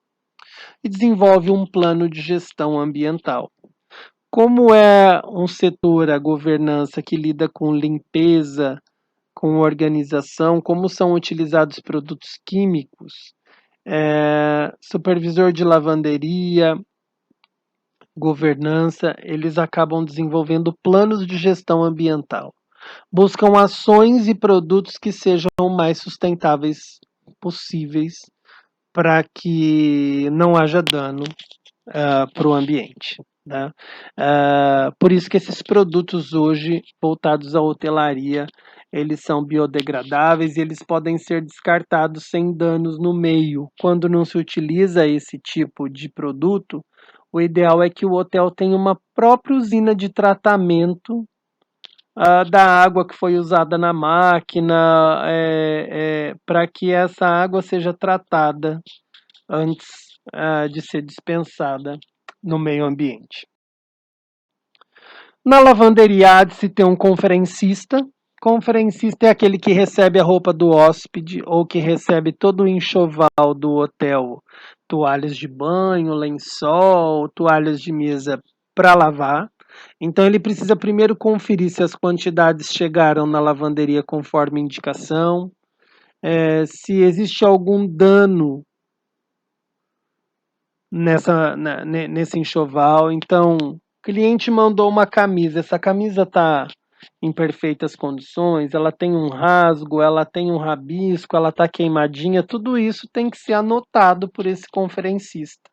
E desenvolve um plano de gestão ambiental. Como é um setor, a governança, que lida com limpeza, com organização, como são utilizados produtos químicos, supervisor de lavanderia, governança, eles acabam desenvolvendo planos de gestão ambiental. Buscam ações e produtos que sejam o mais sustentáveis possíveis para que não haja dano para o ambiente. Né? Por isso que esses produtos hoje voltados à hotelaria, eles são biodegradáveis e eles podem ser descartados sem danos no meio. Quando não se utiliza esse tipo de produto, o ideal é que o hotel tenha uma própria usina de tratamento da água que foi usada na máquina, para que essa água seja tratada antes de ser dispensada no meio ambiente. Na lavanderia há de se ter um conferencista. Conferencista é aquele que recebe a roupa do hóspede ou que recebe todo o enxoval do hotel, toalhas de banho, lençol, toalhas de mesa para lavar. Então ele precisa primeiro conferir se as quantidades chegaram na lavanderia conforme indicação, se existe algum dano nesse enxoval. Então, o cliente mandou uma camisa, essa camisa está em perfeitas condições, ela tem um rasgo, ela tem um rabisco, ela está queimadinha, tudo isso tem que ser anotado por esse conferencista,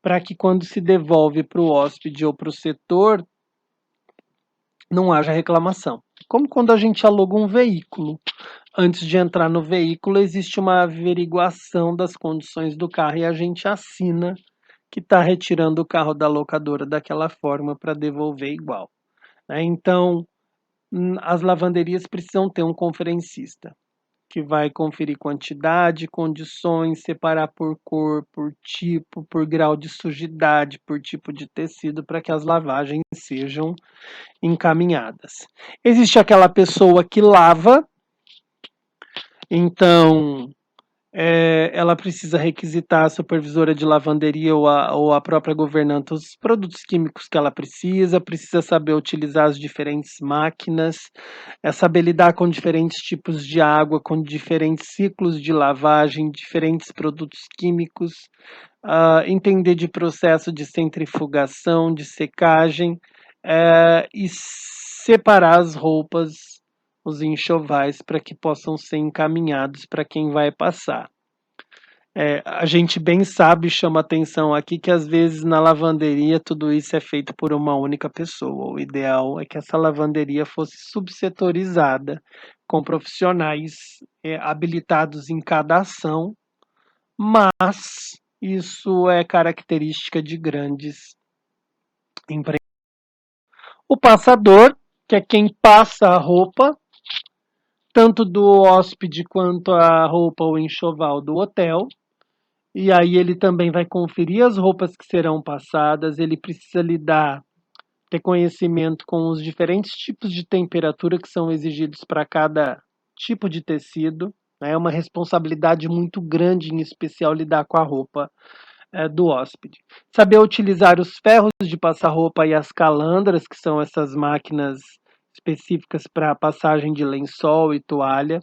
para que quando se devolve para o hóspede ou para o setor, não haja reclamação. Como quando a gente aluga um veículo. Antes de entrar no veículo, existe uma averiguação das condições do carro e a gente assina que está retirando o carro da locadora daquela forma para devolver igual. Então, as lavanderias precisam ter um conferencista que vai conferir quantidade, condições, separar por cor, por tipo, por grau de sujidade, por tipo de tecido, para que as lavagens sejam encaminhadas. Existe aquela pessoa que lava, então ela precisa requisitar a supervisora de lavanderia ou a própria governanta os produtos químicos que ela precisa saber utilizar as diferentes máquinas, saber lidar com diferentes tipos de água, com diferentes ciclos de lavagem, diferentes produtos químicos, entender de processo de centrifugação, de secagem, e separar as roupas, os enxovais, para que possam ser encaminhados para quem vai passar. A gente bem sabe, chama atenção aqui, que às vezes na lavanderia tudo isso é feito por uma única pessoa. O ideal é que essa lavanderia fosse subsetorizada, com profissionais habilitados em cada ação, mas isso é característica de grandes empresas. O passador, que é quem passa a roupa, tanto do hóspede quanto a roupa ou enxoval do hotel. E aí ele também vai conferir as roupas que serão passadas, ele precisa ter conhecimento com os diferentes tipos de temperatura que são exigidos para cada tipo de tecido. É uma responsabilidade muito grande, em especial, lidar com a roupa do hóspede. Saber utilizar os ferros de passar roupa e as calandras, que são essas máquinas específicas para passagem de lençol e toalha.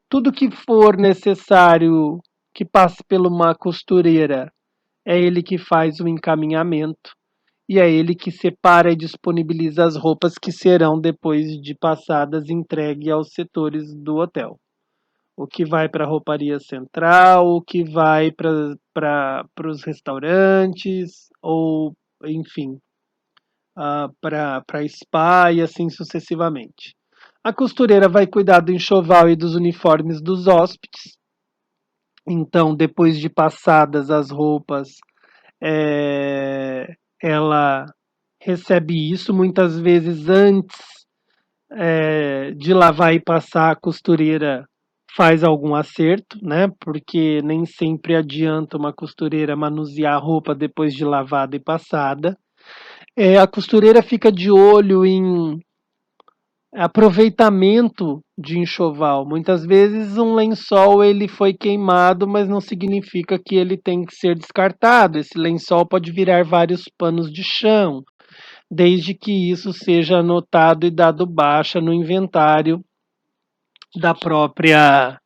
Tudo que for necessário que passe por uma costureira, é ele que faz o encaminhamento e é ele que separa e disponibiliza as roupas que serão, depois de passadas, entregue aos setores do hotel. O que vai para a rouparia central, o que vai para os restaurantes, ou, enfim, para spa e assim sucessivamente. A costureira vai cuidar do enxoval e dos uniformes dos hóspedes. Então, depois de passadas as roupas, ela recebe isso. Muitas vezes, antes de lavar e passar, a costureira faz algum acerto, né? Porque nem sempre adianta uma costureira manusear a roupa depois de lavada e passada. A costureira fica de olho em aproveitamento de enxoval. Muitas vezes um lençol ele foi queimado, mas não significa que ele tem que ser descartado. Esse lençol pode virar vários panos de chão, desde que isso seja anotado e dado baixa no inventário da própria.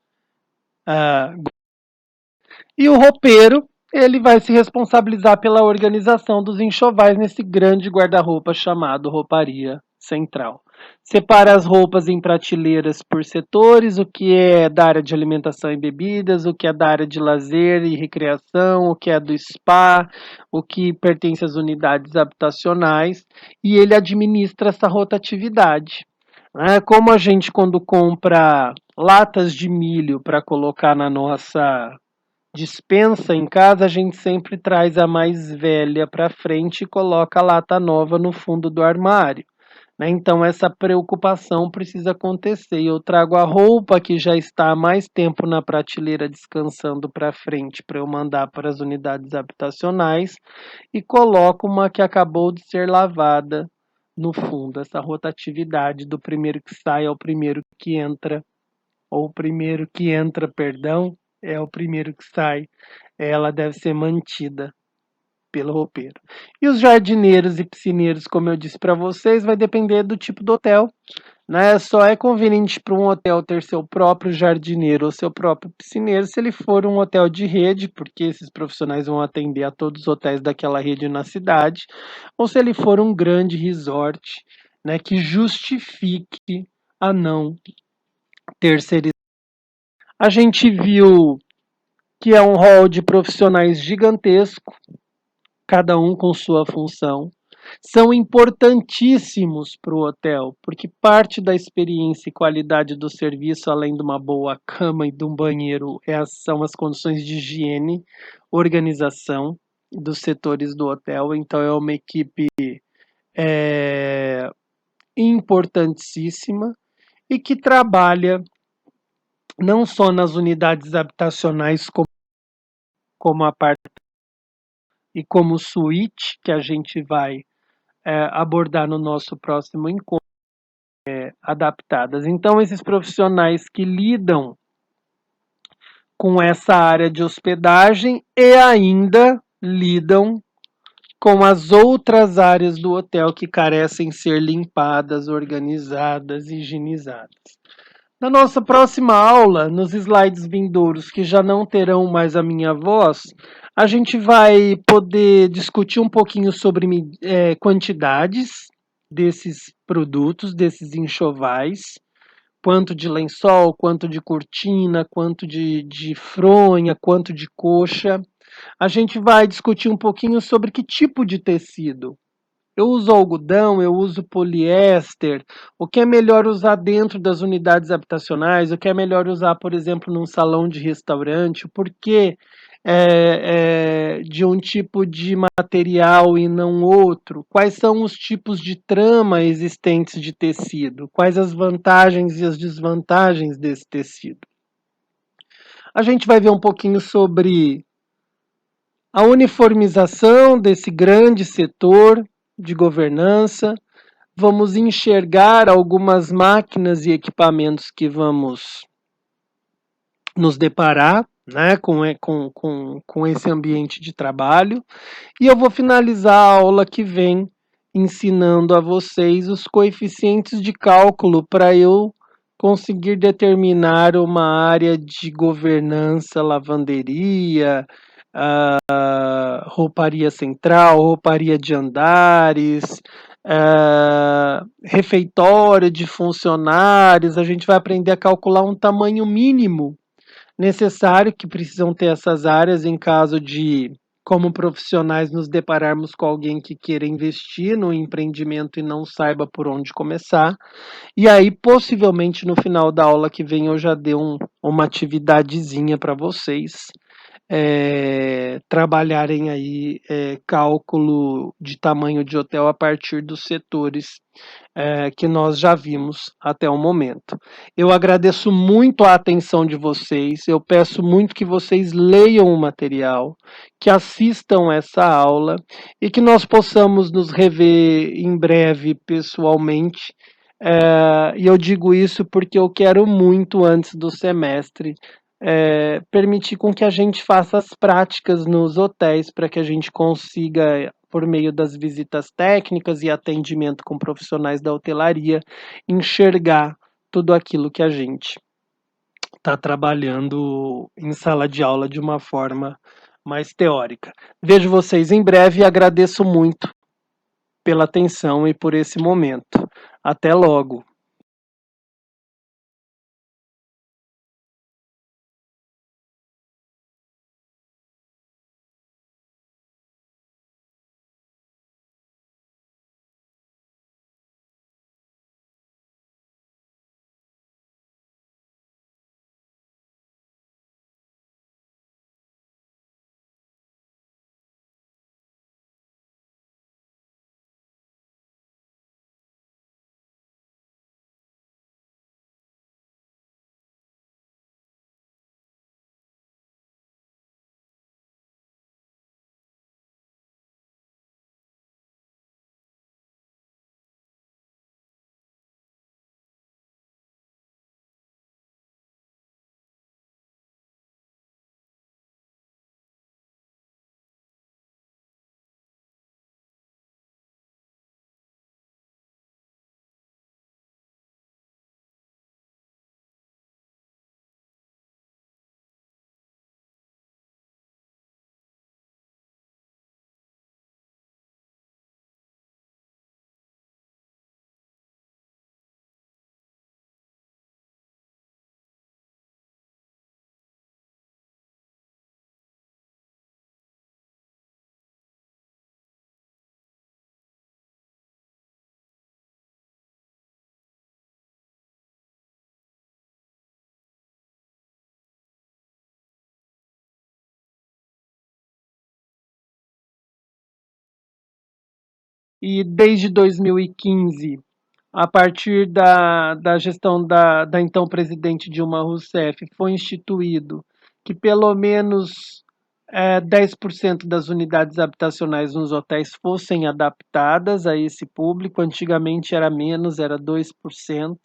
E o roupeiro, ele vai se responsabilizar pela organização dos enxovais nesse grande guarda-roupa chamado rouparia central. Separa as roupas em prateleiras por setores, o que é da área de alimentação e bebidas, o que é da área de lazer e recreação, o que é do spa, o que pertence às unidades habitacionais, e ele administra essa rotatividade. né? Como a gente, quando compra latas de milho para colocar na nossa dispensa em casa, a gente sempre traz a mais velha para frente e coloca a lata nova no fundo do armário, né? Então essa preocupação precisa acontecer. Eu trago a roupa que já está há mais tempo na prateleira descansando para frente para eu mandar para as unidades habitacionais e coloco uma que acabou de ser lavada no fundo. Essa rotatividade do primeiro que sai ao primeiro que entra, ou o primeiro que entra, perdão, é o primeiro que sai, ela deve ser mantida pelo roupeiro. E os jardineiros e piscineiros, como eu disse para vocês, vai depender do tipo do hotel, né? Só é conveniente para um hotel ter seu próprio jardineiro ou seu próprio piscineiro se ele for um hotel de rede, porque esses profissionais vão atender a todos os hotéis daquela rede na cidade, ou se ele for um grande resort, né, que justifique a não terceirização. A gente viu que é um hall de profissionais gigantesco, cada um com sua função, são importantíssimos para o hotel, porque parte da experiência e qualidade do serviço, além de uma boa cama e de um banheiro, são as condições de higiene, organização dos setores do hotel. Então, é uma equipe é, importantíssima e que trabalha não só nas unidades habitacionais, como a parte e como suíte, que a gente vai abordar no nosso próximo encontro, adaptadas. Então, esses profissionais que lidam com essa área de hospedagem e ainda lidam com as outras áreas do hotel que carecem ser limpadas, organizadas, higienizadas. Na nossa próxima aula, nos slides vindouros que já não terão mais a minha voz, a gente vai poder discutir um pouquinho sobre quantidades desses produtos, desses enxovais, quanto de lençol, quanto de cortina, quanto de fronha, quanto de coxa. A gente vai discutir um pouquinho sobre que tipo de tecido. Eu uso algodão, eu uso poliéster, o que é melhor usar dentro das unidades habitacionais, o que é melhor usar, por exemplo, num salão de restaurante, o porquê de um tipo de material e não outro, quais são os tipos de trama existentes de tecido, quais as vantagens e as desvantagens desse tecido. A gente vai ver um pouquinho sobre a uniformização desse grande setor de governança. Vamos enxergar algumas máquinas e equipamentos que vamos nos deparar, né, com esse ambiente de trabalho. E eu vou finalizar a aula que vem ensinando a vocês os coeficientes de cálculo para eu conseguir determinar uma área de governança, lavanderia, rouparia central, rouparia de andares, refeitório de funcionários. A gente vai aprender a calcular um tamanho mínimo necessário que precisam ter essas áreas em caso de, como profissionais, nos depararmos com alguém que queira investir no empreendimento e não saiba por onde começar. E aí, possivelmente, no final da aula que vem, eu já dei uma atividadezinha para vocês trabalharem aí cálculo de tamanho de hotel a partir dos setores que nós já vimos até o momento. Eu agradeço muito a atenção de vocês, eu peço muito que vocês leiam o material, que assistam essa aula e que nós possamos nos rever em breve pessoalmente. E eu digo isso porque eu quero muito, antes do semestre, permitir com que a gente faça as práticas nos hotéis para que a gente consiga, por meio das visitas técnicas e atendimento com profissionais da hotelaria, enxergar tudo aquilo que a gente está trabalhando em sala de aula de uma forma mais teórica. Vejo vocês em breve e agradeço muito pela atenção e por esse momento. Até logo! E desde 2015, a partir da gestão da então presidente Dilma Rousseff, foi instituído que pelo menos 10% das unidades habitacionais nos hotéis fossem adaptadas a esse público. Antigamente era menos, era 2%.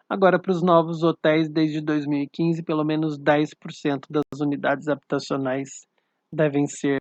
Agora, para os novos hotéis, desde 2015, pelo menos 10% das unidades habitacionais devem ser